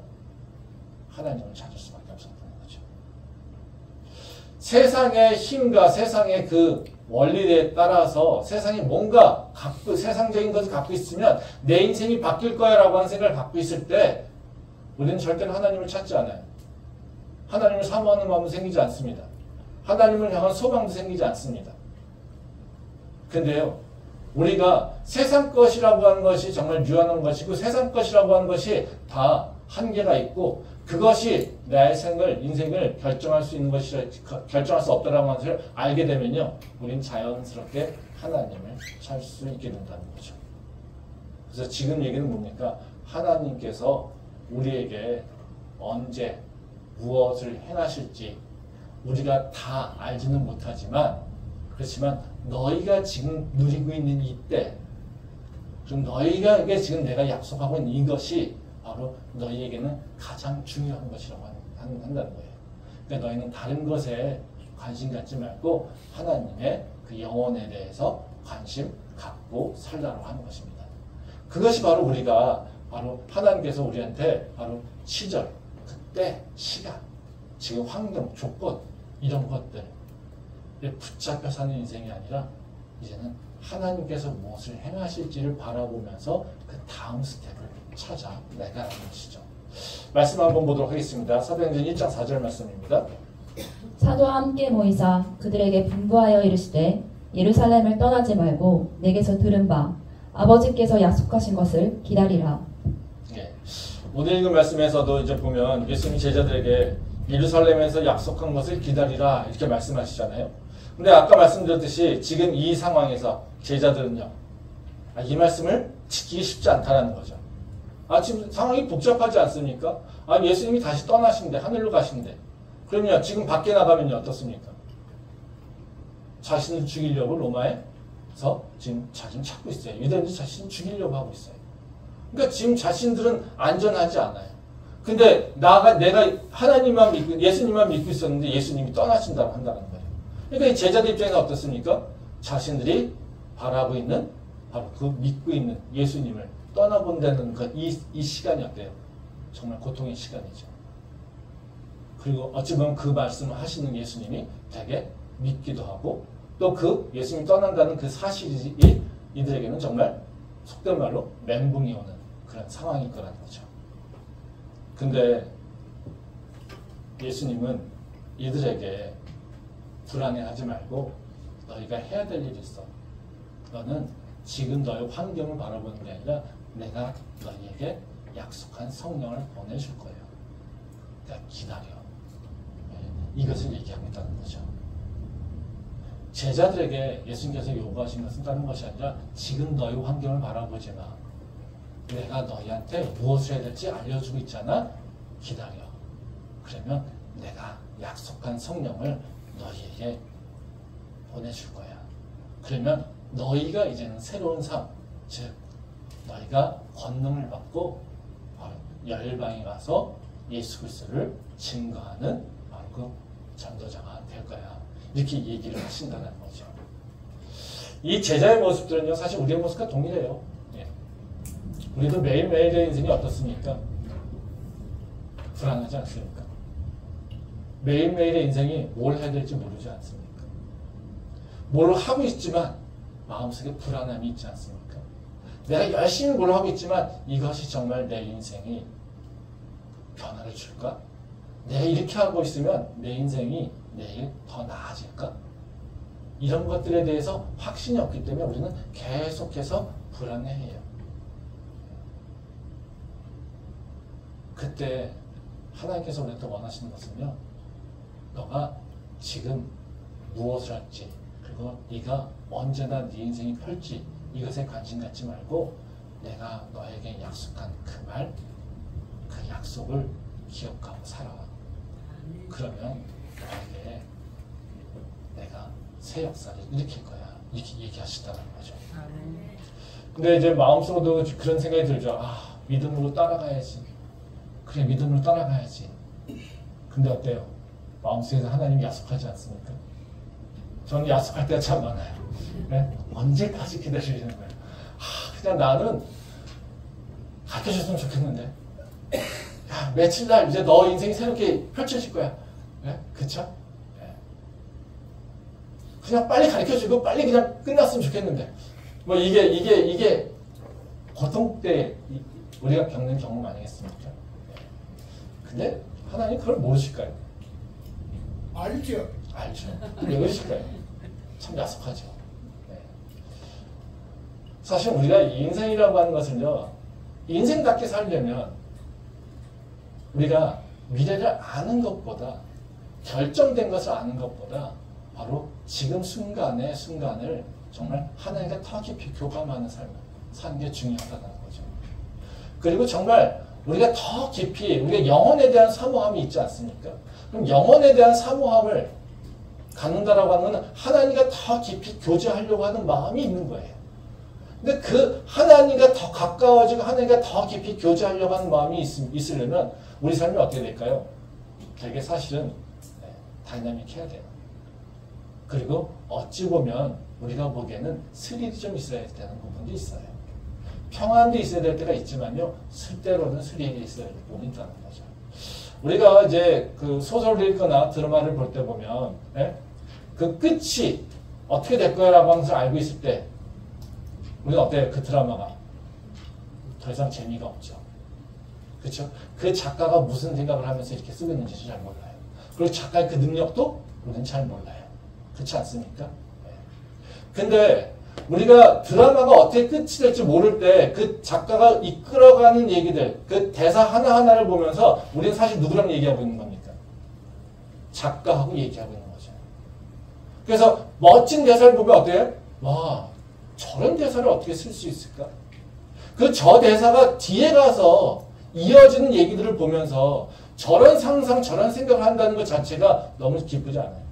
하나님을 찾을 수밖에 없었던 거죠. 세상의 힘과 세상의 그 원리에 따라서 세상이 뭔가 세상적인 것을 갖고 있으면 내 인생이 바뀔 거야 라고 하는 생각을 갖고 있을 때 우리는 절대로 하나님을 찾지 않아요. 하나님을 사모하는 마음도 생기지 않습니다. 하나님을 향한 소망도 생기지 않습니다. 근데요, 우리가 세상 것이라고 하는 것이 정말 유한한 것이고 세상 것이라고 하는 것이 다 한계가 있고 그것이 내 인생을 결정할 수 있는 것이라 결정할 수 없다라고 하는 것을 알게 되면요, 우린 자연스럽게 하나님을 찾을 수 있게 된다는 거죠. 그래서 지금 얘기는 뭡니까? 하나님께서 우리에게 언제 무엇을 행하실지 우리가 다 알지는 못하지만 그렇지만 너희가 지금 누리고 있는 이때 좀 너희가 지금 내가 약속하고 있는 이것이 바로 너희에게는 가장 중요한 것이라고 한다는 거예요. 그러니까 너희는 다른 것에 관심 갖지 말고 하나님의 그 영혼에 대해서 관심 갖고 살라고 하는 것입니다. 그것이 바로 우리가 바로 하나님께서 우리한테 바로 시절, 그때, 시간, 지금 환경, 조건 이런 것들에 붙잡혀 사는 인생이 아니라 이제는 하나님께서 무엇을 행하실지를 바라보면서 그 다음 스텝을 찾아내가는 것이죠. 말씀 한번 보도록 하겠습니다. 사도행전 1장 4절 말씀입니다. 사도와 함께 모이사 그들에게 분부하여 이르시되 예루살렘을 떠나지 말고 내게서 들은 바 아버지께서 약속하신 것을 기다리라. 예. 오늘 읽은 말씀에서도 이제 보면 예수님이 제자들에게 예루살렘에서 약속한 것을 기다리라 이렇게 말씀하시잖아요. 근데 아까 말씀드렸듯이 지금 이 상황에서 제자들은요, 이 말씀을 지키기 쉽지 않다는 거죠. 지금 상황이 복잡하지 않습니까? 예수님이 다시 떠나신대, 하늘로 가신대. 그러면요, 지금 밖에 나가면요, 어떻습니까? 자신을 죽이려고 로마에서 지금 자신을 찾고 있어요. 유대인들이 자신을 죽이려고 하고 있어요. 그러니까 지금 자신들은 안전하지 않아요. 근데 내가 하나님만 믿고, 예수님만 믿고 있었는데 예수님이 떠나신다고 한다는 거예요. 그러니까 이 제자들 입장에서 어떻습니까? 자신들이 바라고 있는, 바로 그 믿고 있는 예수님을 떠나본다는 것, 이 시간이 어때요? 정말 고통의 시간이죠. 그리고 어찌 보면 그 말씀을 하시는 예수님이 되게 믿기도 하고, 또 그 예수님이 떠난다는 그 사실이 이들에게는 정말 속된 말로 멘붕이 오는 그런 상황일 거라는 거죠. 근데 예수님은 이들에게 불안해하지 말고 너희가 해야 될 일이 있어. 너는 지금 너의 환경을 바라보는 게 아니라 내가 너희에게 약속한 성령을 보내줄 거예요. 그러니까 기다려. 이것을 얘기하고 있다는 거죠. 제자들에게 예수님께서 요구하신 것은 다른 것이 아니라 지금 너희 환경을 바라보지 마. 내가 너희한테 무엇을 해야 될지 알려주고 있잖아. 기다려. 그러면 내가 약속한 성령을 너희에게 보내줄 거야. 그러면 너희가 이제는 새로운 삶, 즉 너희가 권능을 받고 열방에 가서 예수 그리스도를 증거하는 바로 그 전도자가 될 거야. 이렇게 얘기를 하신다는 거죠. 이 제자의 모습들은요, 사실 우리의 모습과 동일해요. 예. 우리도 매일매일의 인생이 어떻습니까? 불안하지 않습니까? 매일매일의 인생이 뭘 해야 될지 모르지 않습니까? 뭘 하고 있지만 마음속에 불안함이 있지 않습니까? 내가 열심히 뭘 하고 있지만 이것이 정말 내 인생이 변화를 줄까? 내가 이렇게 하고 있으면 내 인생이 내일 더 나아질까? 이런 것들에 대해서 확신이 없기 때문에 우리는 계속해서 불안해해요. 그때 하나님께서 우리한테 원하시는 것은요, 너가 지금 무엇을 할지, 그리고 네가 언제나 네 인생이 펼지, 이것에 관심 갖지 말고 내가 너에게 약속한 그 말, 그 약속을 기억하고 살아와. 그러면 너에게 내가 새 역사를 일으킬 거야. 이렇게 얘기하시다는 거죠. 근데 이제 마음속으로도 그런 생각이 들죠. 아, 믿음으로 따라가야지. 그래, 믿음으로 따라가야지. 근데 어때요? 마음속에서 하나님이 약속하지 않습니까? 저는 약속할 때가 참 많아요. 네? 언제까지 기다리시는 거예요? 그냥 나는 가르쳐줬으면 좋겠는데. 야, 며칠 날 이제 너 인생이 새롭게 펼쳐질 거야. 네? 그쵸? 네. 그냥 빨리 가르쳐주고 빨리 그냥 끝났으면 좋겠는데. 뭐 이게 고통 때 우리가 겪는 경험 아니겠습니까? 네. 근데 하나님 그걸 모르실까요? 알죠. 알죠. 왜 그러실까요? 참 야속하죠. 네. 사실 우리가 인생이라고 하는 것은요, 인생답게 살려면 우리가 미래를 아는 것보다, 결정된 것을 아는 것보다 바로 지금 순간을 정말 하나님과 더 깊이 교감하는 삶을 사는 게 중요하다는 거죠. 그리고 정말 우리가 더 깊이 우리가 영혼에 대한 사모함이 있지 않습니까? 그럼 영혼에 대한 사모함을 갖는다라고 하는 것은 하나님과 더 깊이 교제하려고 하는 마음이 있는 거예요. 근데 그 하나님과 더 가까워지고 하나님과 더 깊이 교제하려고 하는 마음이 있으려면 우리 삶이 어떻게 될까요? 되게 사실은 다이나믹해야 돼요. 그리고 어찌 보면 우리가 보기에는 스릴이 좀 있어야 되는 부분도 있어요. 평안도 있어야 될 때가 있지만요, 때로는 스릴이 있어야 될 부분이 있다는 거죠. 우리가 이제 그 소설을 읽거나 드라마를 볼 때 보면, 그 끝이 어떻게 될 거라고 하는 것을 알고 있을 때, 우리는 어때요? 그 드라마가 더 이상 재미가 없죠. 그렇죠? 그 작가가 무슨 생각을 하면서 이렇게 쓰고 있는지 잘 몰라요. 그리고 작가의 그 능력도 우리는 잘 몰라요. 그렇지 않습니까? 근데 우리가 드라마가 어떻게 끝이 될지 모를 때 그 작가가 이끌어가는 얘기들, 그 대사 하나하나를 보면서 우리는 사실 누구랑 얘기하고 있는 겁니까? 작가하고 얘기하고 있는 거죠. 그래서 멋진 대사를 보면 어때요? 와, 저런 대사를 어떻게 쓸 수 있을까? 그 저 대사가 뒤에 가서 이어지는 얘기들을 보면서 저런 상상, 저런 생각을 한다는 것 자체가 너무 기쁘지 않아요.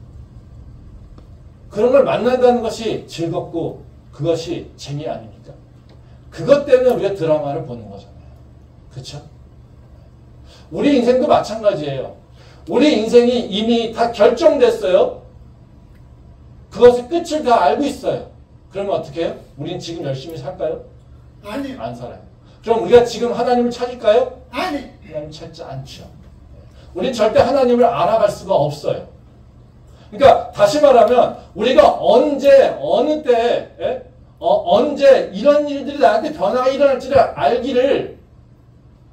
그런 걸 만난다는 것이 즐겁고 그것이 재미 아닙니까? 그것 때문에 우리가 드라마를 보는 거잖아요. 그렇죠? 우리 인생도 마찬가지예요. 우리 인생이 이미 다 결정됐어요. 그것의 끝을 다 알고 있어요. 그러면 어떻게 해요? 우리는 지금 열심히 살까요? 아니. 안 살아요. 그럼 우리가 지금 하나님을 찾을까요? 아니. 하나님 찾지 않죠. 우리는 절대 하나님을 알아갈 수가 없어요. 그러니까 다시 말하면 우리가 언제 어느 때 언제 이런 일들이 나한테 변화가 일어날지를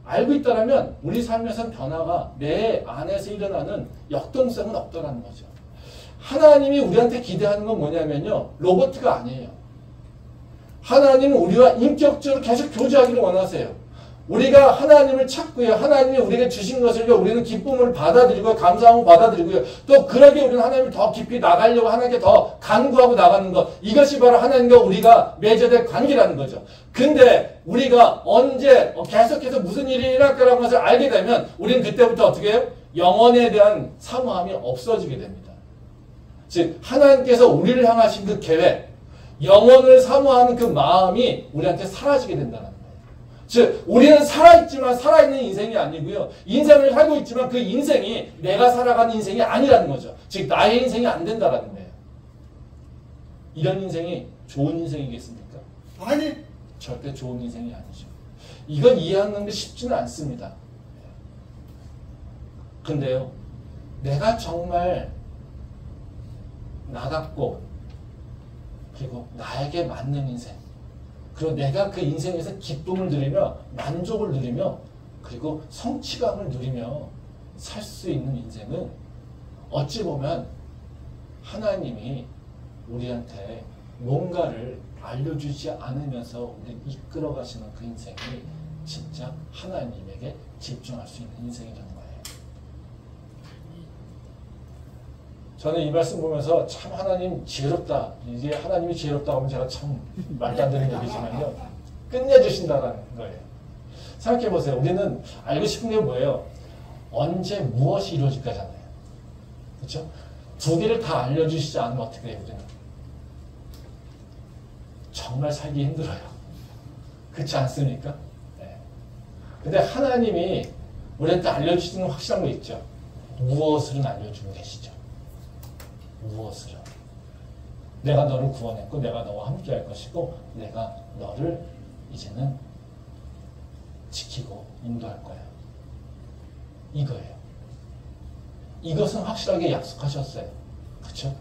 알고 있다면 우리 삶에서는 변화가 내 안에서 일어나는 역동성은 없더라는 거죠. 하나님이 우리한테 기대하는 건 뭐냐면요, 로봇가 아니에요. 하나님은 우리와 인격적으로 계속 교제하기를 원하세요. 우리가 하나님을 찾고요. 하나님이 우리에게 주신 것을요, 우리는 기쁨을 받아들이고 감사함을 받아들이고요. 또 그러기에 우리는 하나님을 더 깊이 나가려고 하나님께 더 간구하고 나가는 것. 이것이 바로 하나님과 우리가 맺어야 될 관계라는 거죠. 근데 우리가 언제 계속해서 무슨 일이 일어날 거라는 것을 알게 되면 우리는 그때부터 어떻게 해요? 영혼에 대한 사모함이 없어지게 됩니다. 즉 하나님께서 우리를 향하신 그 계획, 영혼을 사모하는 그 마음이 우리한테 사라지게 된다는 거예요. 즉 우리는 살아있지만 살아있는 인생이 아니고요, 인생을 살고 있지만 그 인생이 내가 살아가는 인생이 아니라는 거죠. 즉 나의 인생이 안 된다라는 거예요. 이런 인생이 좋은 인생이겠습니까? 아니. 절대 좋은 인생이 아니죠. 이건 이해하는 게 쉽지는 않습니다. 근데요, 내가 정말 나답고 그리고 나에게 맞는 인생, 그리고 내가 그 인생에서 기쁨을 누리며 만족을 누리며 그리고 성취감을 누리며 살 수 있는 인생은 어찌 보면 하나님이 우리한테 뭔가를 알려주지 않으면서 우리를 이끌어 가시는 그 인생이 진짜 하나님에게 집중할 수 있는 인생이라는 거예요. 저는 이 말씀 보면서 참 하나님 지혜롭다. 이게 하나님이 지혜롭다고 하면 제가 참 말도 안 되는 얘기지만요. 끝내주신다라는 거예요. 생각해 보세요. 우리는 알고 싶은 게 뭐예요? 언제 무엇이 이루어질까잖아요. 그렇죠? 두 개를 다 알려주시지 않으면 어떻게 해요? 우리는 정말 살기 힘들어요. 그렇지 않습니까? 네. 근데 하나님이 우리한테 알려주시는 확실한 거 있죠. 무엇을은 알려주고 계시죠. 무엇을은. 내가 너를 구원했고 내가 너와 함께 할 것이고 내가 너를 이제는 지키고 인도할 거야. 이거예요. 이것은 확실하게 약속하셨어요. 그렇죠?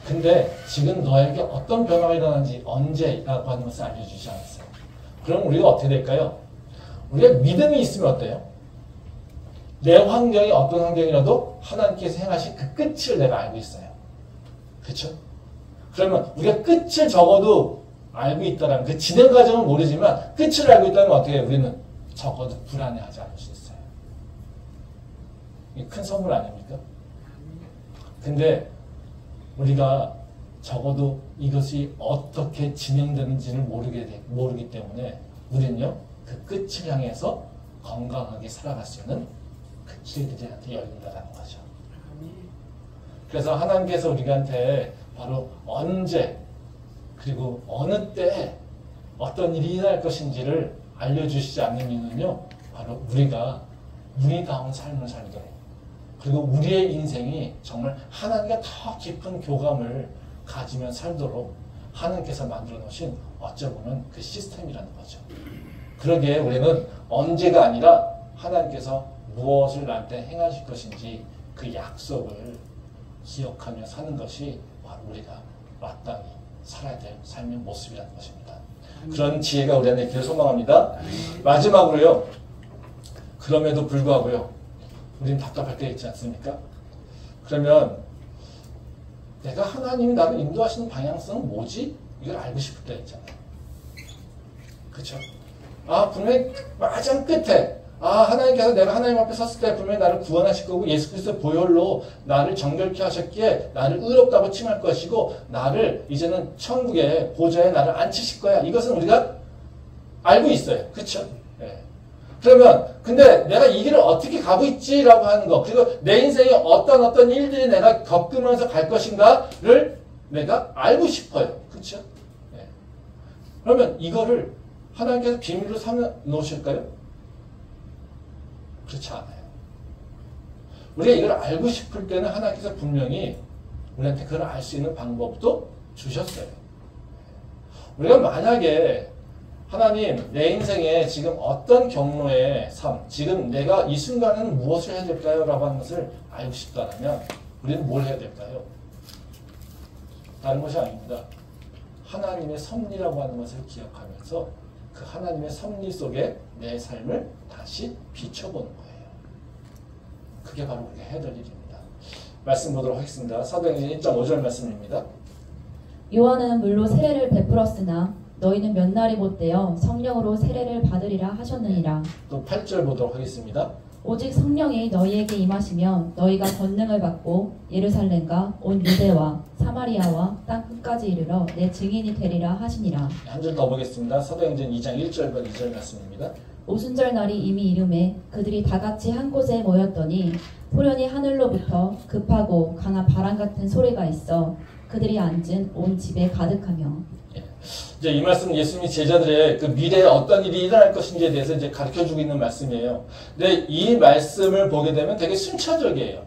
근데 지금 너에게 어떤 변화가 일어나는지 언제라고 하는 것을 알려주지 않았어요. 그럼 우리가 어떻게 될까요? 우리가 믿음이 있으면 어때요? 내 환경이 어떤 환경이라도 하나님께서 행하신 그 끝을 내가 알고 있어요. 그렇죠? 그러면 우리가 끝을 적어도 알고 있다라면 그 진행 과정은 모르지만 끝을 알고 있다면 어떻게 해요? 우리는 적어도 불안해하지 않을 수 있어요. 이게 큰 선물 아닙니까? 근데 우리가 적어도 이것이 어떻게 진행되는지를 모르기 때문에 우리는요, 그 끝을 향해서 건강하게 살아갈 수 있는 그 길들한테 열린다는 거죠. 그래서 하나님께서 우리한테 바로 언제 그리고 어느 때 어떤 일이 일어날 것인지를 알려주시지 않는 이유는요, 바로 우리가 우리다운 삶을 살도록 그리고 우리의 인생이 정말 하나님과 더 깊은 교감을 가지며 살도록 하나님께서 만들어 놓으신 어쩌보면 그 시스템이라는 거죠. 그러기에 우리는 언제가 아니라 하나님께서 무엇을 나한테 행하실 것인지 그 약속을 기억하며 사는 것이 바로 우리가 마땅히 살아야 될 삶의 모습이라는 것입니다. 그런 지혜가 우리 안에 있기를 소망합니다. 마지막으로요. 그럼에도 불구하고요. 우리는 답답할 때 있지 않습니까? 그러면 내가 하나님이 나를 인도하시는 방향성은 뭐지? 이걸 알고 싶을 때 있잖아요. 그렇죠? 아, 분명히 마지막 끝에 하나님께서 내가 하나님 앞에 섰을 때 분명히 나를 구원하실 거고 예수 그리스도의 보혈로 나를 정결케 하셨기에 나를 의롭다고 칭할 것이고 나를 이제는 천국의 보좌에 나를 앉히실 거야. 이것은 우리가 알고 있어요. 그렇죠? 네. 그러면 근데 내가 이 길을 어떻게 가고 있지라고 하는 거 그리고 내 인생에 어떤 일들이 내가 겪으면서 갈 것인가를 내가 알고 싶어요. 그렇죠? 네. 그러면 이거를 하나님께서 비밀로 삼아 놓으실까요? 그렇지 않아요. 우리가 이걸 알고 싶을 때는 하나님께서 분명히 우리한테 그걸 알 수 있는 방법도 주셨어요. 우리가 만약에 하나님, 내 인생에 지금 어떤 경로의 삶, 지금 내가 이 순간에는 무엇을 해야 될까요? 라고 하는 것을 알고 싶다면 우리는 뭘 해야 될까요? 다른 것이 아닙니다. 하나님의 섭리라고 하는 것을 기억하면서 그 하나님의 섭리 속에 내 삶을 다시 비춰보는 거예요. 그게 바로 우리가 해야 될 일입니다. 말씀 보도록 하겠습니다. 사도행전 1.5절 말씀입니다. 요한은 물로 세례를 베풀었으나 너희는 몇 날이 못되어 성령으로 세례를 받으리라 하셨느니라. 또 8절 보도록 하겠습니다. 오직 성령이 너희에게 임하시면 너희가 권능을 받고 예루살렘과 온 유대와 사마리아와 땅 끝까지 이르러 내 증인이 되리라 하시니라. 한 절 더 보겠습니다. 사도행전 2장 1절과 2절 말씀입니다. 오순절 날이 이미 이름에 그들이 다 같이 한 곳에 모였더니 호련히 하늘로부터 급하고 강한 바람 같은 소리가 있어 그들이 앉은 온 집에 가득하며. 이제 이 말씀은 예수님이 제자들의 그 미래에 어떤 일이 일어날 것인지에 대해서 이제 가르쳐주고 있는 말씀이에요. 근데 이 말씀을 보게 되면 되게 순차적이에요.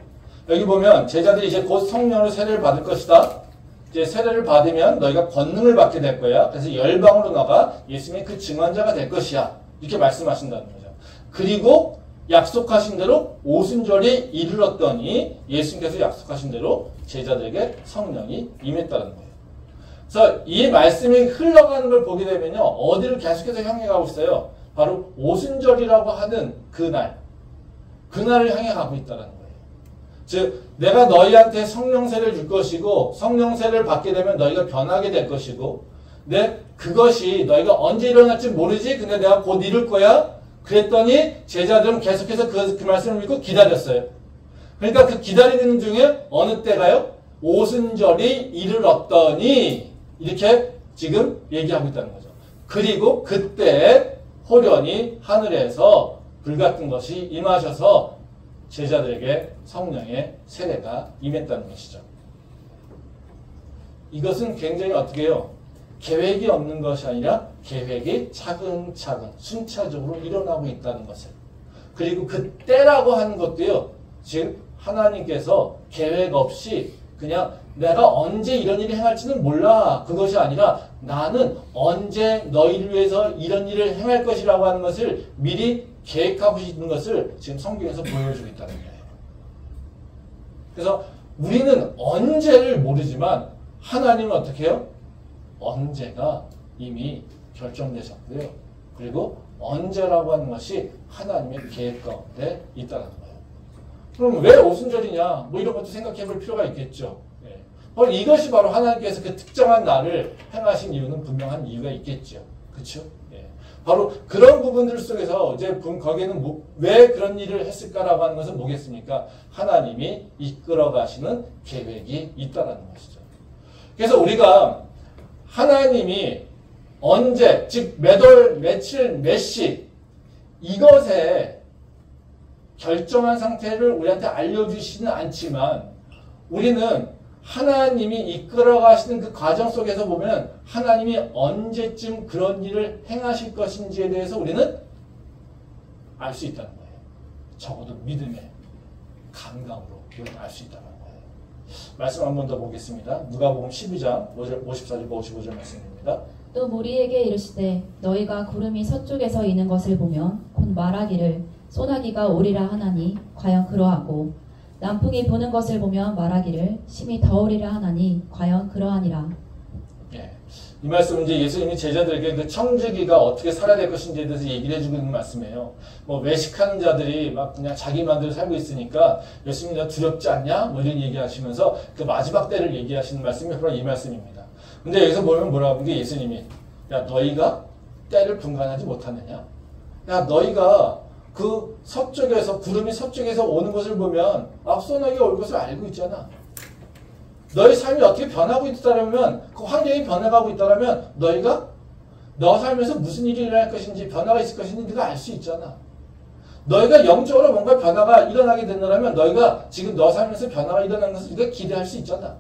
여기 보면 제자들이 이제 곧 성령으로 세례를 받을 것이다. 이제 세례를 받으면 너희가 권능을 받게 될 거야. 그래서 열방으로 나가 예수님의 그 증언자가 될 것이야. 이렇게 말씀하신다는 거죠. 그리고 약속하신 대로 오순절이 이르렀더니 예수님께서 약속하신 대로 제자들에게 성령이 임했다는 거예요. 그래서 이 말씀이 흘러가는 걸 보게 되면요. 어디를 계속해서 향해 가고 있어요? 바로 오순절이라고 하는 그날을 향해 가고 있다는 거예요. 즉 내가 너희한테 성령세를 줄 것이고 성령세를 받게 되면 너희가 변하게 될 것이고 근데 그것이 너희가 언제 일어날지 모르지 근데 내가 곧 이룰 거야. 그랬더니 제자들은 계속해서 그 말씀을 믿고 기다렸어요. 그러니까 그 기다리는 중에 어느 때가요? 오순절이 이르렀더니 이렇게 지금 얘기하고 있다는 거죠. 그리고 그때 호련히 하늘에서 불같은 것이 임하셔서 제자들에게 성령의 세례가 임했다는 것이죠. 이것은 굉장히 어떻게 해요? 계획이 없는 것이 아니라 계획이 차근차근 순차적으로 일어나고 있다는 것을. 그리고 그 때라고 하는 것도요. 즉 하나님께서 계획 없이 그냥 내가 언제 이런 일을 행할지는 몰라. 그것이 아니라 나는 언제 너희를 위해서 이런 일을 행할 것이라고 하는 것을 미리 계획하고 있는 것을 지금 성경에서 보여주고 있다는 거예요. 그래서 우리는 언제를 모르지만 하나님은 어떻게 해요? 언제가 이미 결정되셨고요. 그리고 언제라고 하는 것이 하나님의 계획 가운데 있다는 거예요. 그럼 왜 오순절이냐? 뭐 이런 것도 생각해 볼 필요가 있겠죠. 예. 바로 이것이 바로 하나님께서 그 특정한 날을 행하신 이유는 분명한 이유가 있겠죠. 그렇죠? 예. 바로 그런 부분들 속에서 이제 거기에는 왜 그런 일을 했을까라고 하는 것은 뭐겠습니까? 하나님이 이끌어 가시는 계획이 있다는 것이죠. 그래서 우리가 하나님이 언제, 즉 몇 월, 며칠, 몇 시 이것에 결정한 상태를 우리한테 알려주시지는 않지만 우리는 하나님이 이끌어 가시는 그 과정 속에서 보면 하나님이 언제쯤 그런 일을 행하실 것인지에 대해서 우리는 알 수 있다는 거예요. 적어도 믿음의 감각으로 우리는 알 수 있다는 거예요. 말씀 한 번 더 보겠습니다. 누가복음 12장 54절 55절 말씀입니다. 또 무리에게 이르시되 너희가 구름이 서쪽에서 이는 것을 보면 곧 말하기를 소나기가 오리라 하나니 과연 그러하고 남풍이 부는 것을 보면 말하기를 심히 더우리라 하나니 과연 그러하니라. 예, 이 말씀은 이제 예수님이 제자들에게 그 청지기가 어떻게 살아야 될 것인지에 대해서 얘기를 해주고 있는 말씀이에요. 뭐 외식하는 자들이 막 그냥 자기 마음대로 살고 있으니까 예수님 내가 두렵지 않냐? 뭐 이런 얘기하시면서 그 마지막 때를 얘기하시는 말씀이 바로 이 말씀입니다. 근데 여기서 보면 뭐라고 하는 게 예수님이 야 너희가 때를 분간하지 못하느냐? 야 너희가 그 서쪽에서 구름이 서쪽에서 오는 것을 보면 앞소나기가 올 것을 알고 있잖아. 너희 삶이 어떻게 변하고 있다면 그 환경이 변해가고 있다면 너희가 너 삶에서 무슨 일이 일어날 것인지 변화가 있을 것인지 네가 알 수 있잖아. 너희가 영적으로 뭔가 변화가 일어나게 된다면 너희가 지금 너 삶에서 변화가 일어나는 것을 네가 기대할 수 있잖아.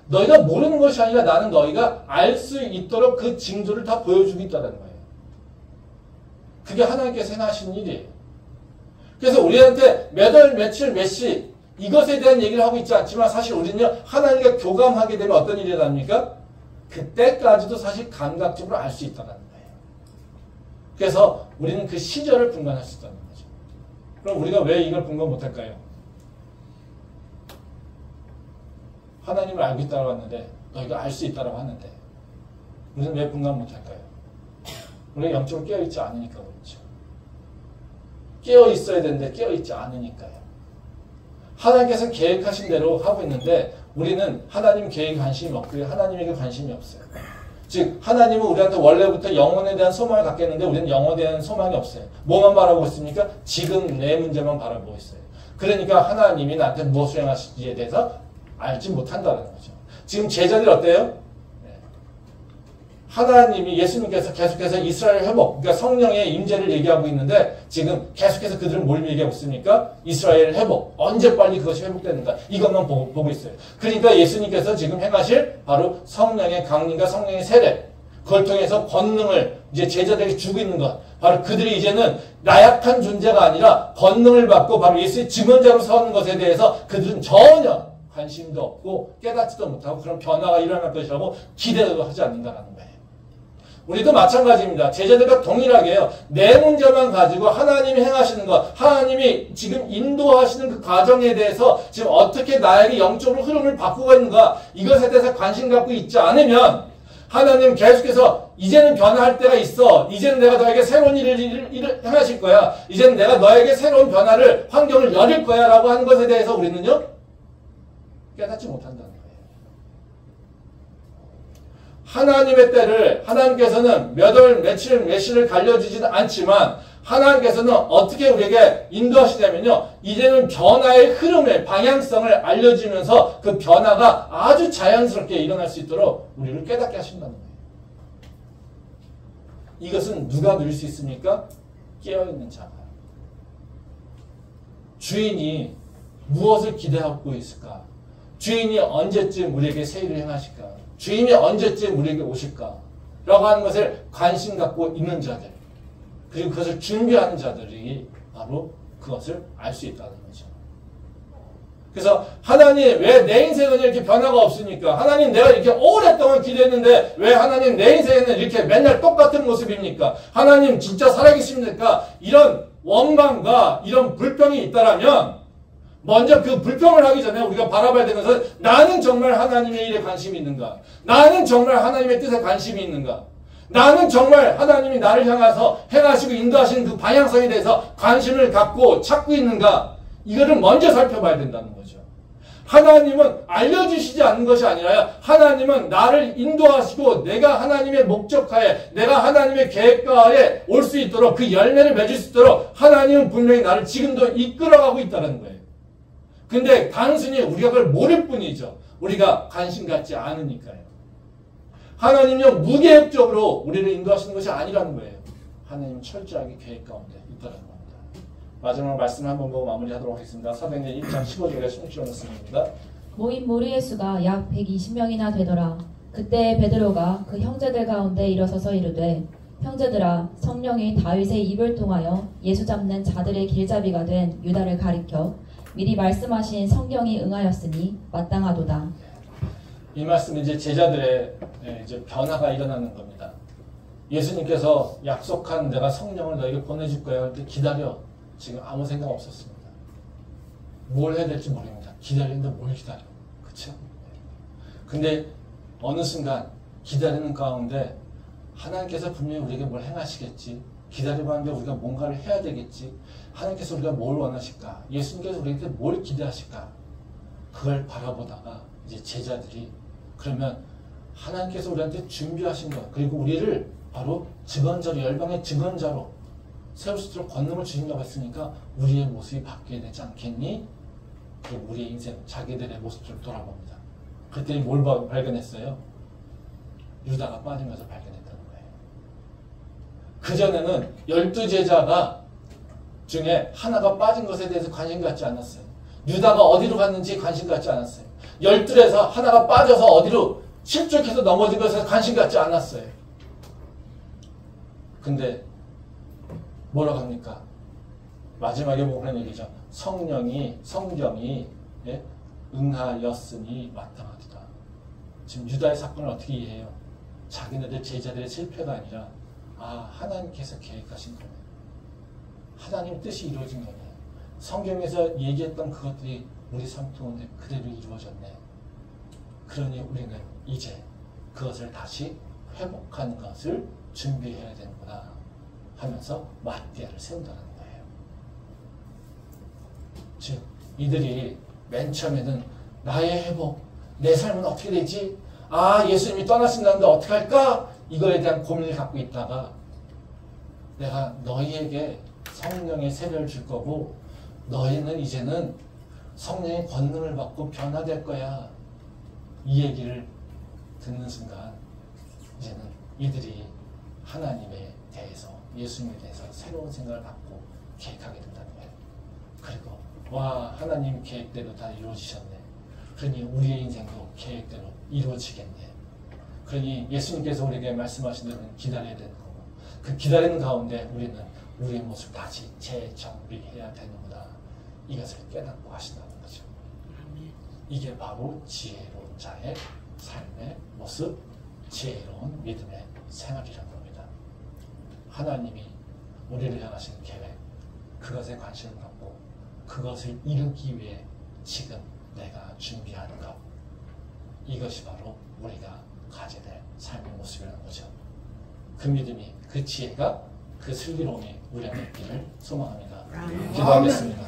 너희가 모르는 것이 아니라 나는 너희가 알 수 있도록 그 징조를 다 보여주고 있다는 거예요. 그게 하나님께서 행하신 일이에요. 그래서 우리한테 몇 월, 며칠, 몇 시 이것에 대한 얘기를 하고 있지 않지만 사실 우리는요 하나님과 교감하게 되면 어떤 일이 일어납니까? 그때까지도 사실 감각적으로 알 수 있다는 거예요. 그래서 우리는 그 시절을 분간할 수 있다는 거죠. 그럼 우리가 왜 이걸 분간 못할까요? 하나님을 알고 있다고 하는데 너희가 알 수 있다고 하는데 우리는 왜 분간 못할까요? 우리가 영적으로 깨어있지 않으니까 그렇죠. 깨어있어야 되는데 깨어있지 않으니까요. 하나님께서는 계획하신 대로 하고 있는데 우리는 하나님 계획에 관심이 없고요. 하나님에게 관심이 없어요. 즉 하나님은 우리한테 원래부터 영혼에 대한 소망을 갖게 했는데 우리는 영혼에 대한 소망이 없어요. 뭐만 바라보고 있습니까? 지금 내 문제만 바라보고 있어요. 그러니까 하나님이 나한테 무엇을 행하실지에 대해서 알지 못한다는 거죠. 지금 제자들이 어때요? 하나님이 예수님께서 계속해서 이스라엘 회복, 그러니까 성령의 임재를 얘기하고 있는데 지금 계속해서 그들은 뭘 얘기하고 있습니까? 이스라엘 회복, 언제 빨리 그것이 회복되는가 이것만 보고 있어요. 그러니까 예수님께서 지금 행하실 바로 성령의 강림과 성령의 세례, 그걸 통해서 권능을 이제 제자들에게 주고 있는 것, 바로 그들이 이제는 나약한 존재가 아니라 권능을 받고 바로 예수의 증언자로 서는 것에 대해서 그들은 전혀 관심도 없고 깨닫지도 못하고 그런 변화가 일어날 것이라고 기대도 하지 않는다는 거예요. 우리도 마찬가지입니다. 제자들과 동일하게요. 내 문제만 가지고 하나님이 행하시는 것, 하나님이 지금 인도하시는 그 과정에 대해서 지금 어떻게 나에게 영적으로 흐름을 바꾸고 있는가 이것에 대해서 관심 갖고 있지 않으면 하나님 계속해서 이제는 변화할 때가 있어. 이제는 내가 너에게 새로운 일을 행하실 거야. 이제는 내가 너에게 새로운 변화를, 환경을 열릴 거야 라고 하는 것에 대해서 우리는요, 깨닫지 못한다는 거예요. 하나님의 때를 하나님께서는 몇 월, 며칠, 몇 시를 갈려주지는 않지만 하나님께서는 어떻게 우리에게 인도하시냐면요, 이제는 변화의 흐름의 방향성을 알려주면서 그 변화가 아주 자연스럽게 일어날 수 있도록 우리를 깨닫게 하신다는 거예요. 이것은 누가 누릴 수 있습니까? 깨어있는 자가. 주인이 무엇을 기대하고 있을까? 주인이 언제쯤 우리에게 새 일을 행하실까? 주인이 언제쯤 우리에게 오실까? 라고 하는 것을 관심 갖고 있는 자들, 그리고 그것을 준비하는 자들이 바로 그것을 알 수 있다는 거죠. 그래서 하나님, 왜 내 인생은 이렇게 변화가 없습니까? 하나님, 내가 이렇게 오랫동안 기도했는데 왜 하나님 내 인생에는 이렇게 맨날 똑같은 모습입니까? 하나님 진짜 살아계십니까? 이런 원망과 이런 불평이 있다라면 먼저 그 불평을 하기 전에 우리가 바라봐야 되는 것은, 나는 정말 하나님의 일에 관심이 있는가? 나는 정말 하나님의 뜻에 관심이 있는가? 나는 정말 하나님이 나를 향해서 행하시고 인도하시는 그 방향성에 대해서 관심을 갖고 찾고 있는가? 이거를 먼저 살펴봐야 된다는 거죠. 하나님은 알려주시지 않는 것이 아니라 하나님은 나를 인도하시고 내가 하나님의 목적하에, 내가 하나님의 계획가에 올 수 있도록, 그 열매를 맺을 수 있도록 하나님은 분명히 나를 지금도 이끌어가고 있다는 거예요. 근데 단순히 우리가 그걸 모를 뿐이죠. 우리가 관심 갖지 않으니까요. 하나님은 무계획적으로 우리를 인도하시는 것이 아니라는 거예요. 하나님은 철저하게 계획 가운데 있다는 겁니다. 마지막 말씀 한번 보고 마무리하도록 하겠습니다. 사도행전 1장 15절에 16절 말씀입니다. 모인 무리의 수가 약 120명이나 되더라. 그때 베드로가 그 형제들 가운데 일어서서 이르되, 형제들아, 성령이 다윗의 입을 통하여 예수 잡는 자들의 길잡이가 된 유다를 가리켜 미리 말씀하신 성경이 응하였으니 마땅하도다. 이 말씀은 이제 제자들의 이제 변화가 일어나는 겁니다. 예수님께서 약속한 내가 성령을 너에게 보내줄 거야 할 때 기다려. 지금 아무 생각 없었습니다. 뭘 해야 될지 모릅니다. 기다리는데 뭘 기다려. 그쵸? 근데 어느 순간 기다리는 가운데 하나님께서 분명히 우리에게 뭘 행하시겠지. 기다리고 하는데 우리가 뭔가를 해야 되겠지. 하나님께서 우리가 뭘 원하실까? 예수님께서 우리에게 뭘 기대하실까? 그걸 바라보다가 이제 제자들이, 그러면 하나님께서 우리한테 준비하신 것, 그리고 우리를 바로 증언자로, 열방의 증언자로 세울 수 있도록 권능을 주신다고 했으니까 우리의 모습이 바뀌어야 되지 않겠니? 그리고 우리의 인생, 자기들의 모습을 돌아봅니다. 그때 뭘 발견했어요? 유다가 빠지면서 발견했다는 거예요. 그전에는 12제자가 중에 하나가 빠진 것에 대해서 관심 갖지 않았어요. 유다가 어디로 갔는지 관심 갖지 않았어요. 12에서 하나가 빠져서 어디로 실족해서 넘어진 것에 관심 갖지 않았어요. 근데 뭐라고 합니까? 마지막에 보면 그런 얘기죠. 성경이 응하였으니 마땅하도다. 지금 유다의 사건을 어떻게 이해해요? 자기네들 제자들의 실패가 아니라 하나님께서 계획하신 거예요. 하나님 뜻이 이루어진 거예요. 성경에서 얘기했던 그것들이 우리 삶 가운데 그대로 이루어졌네. 그러니 우리는 이제 그것을 다시 회복하는 것을 준비해야 되는구나 하면서 맞대를 세운다는 거예요. 즉 이들이 맨 처음에는 나의 회복, 내 삶은 어떻게 되지? 예수님이 떠나신다는데 어떻게 할까? 이거에 대한 고민을 갖고 있다가, 내가 너희에게 성령의 세례를 줄 거고 너희는 이제는 성령의 권능을 받고 변화될 거야. 이 얘기를 듣는 순간 이제는 이들이 하나님에 대해서, 예수님에 대해서 새로운 생각을 갖고 계획하게 된다는 거예요. 그리고 하나님 계획대로 다 이루어지셨네. 그러니 우리의 인생도 계획대로 이루어지겠네. 그러니 예수님께서 우리에게 말씀하신 대로 기다려야 되는 거고, 그 기다리는 가운데 우리는 우리의 모습을 다시 재정비해야 되는구나. 이것을 깨닫고 하신다는 거죠. 이게 바로 지혜로운 자의 삶의 모습, 지혜로운 믿음의 생활이라는 겁니다. 하나님이 우리를 향하신 계획, 그것에 관심을 갖고 그것을 이루기 위해 지금 내가 준비하는 것, 이것이 바로 우리가 가져야 될 삶의 모습이라는 거죠. 그 믿음이, 그 지혜가, 그 슬기로움이 우리 안에 있기를 소망합니다. 기도하겠습니다.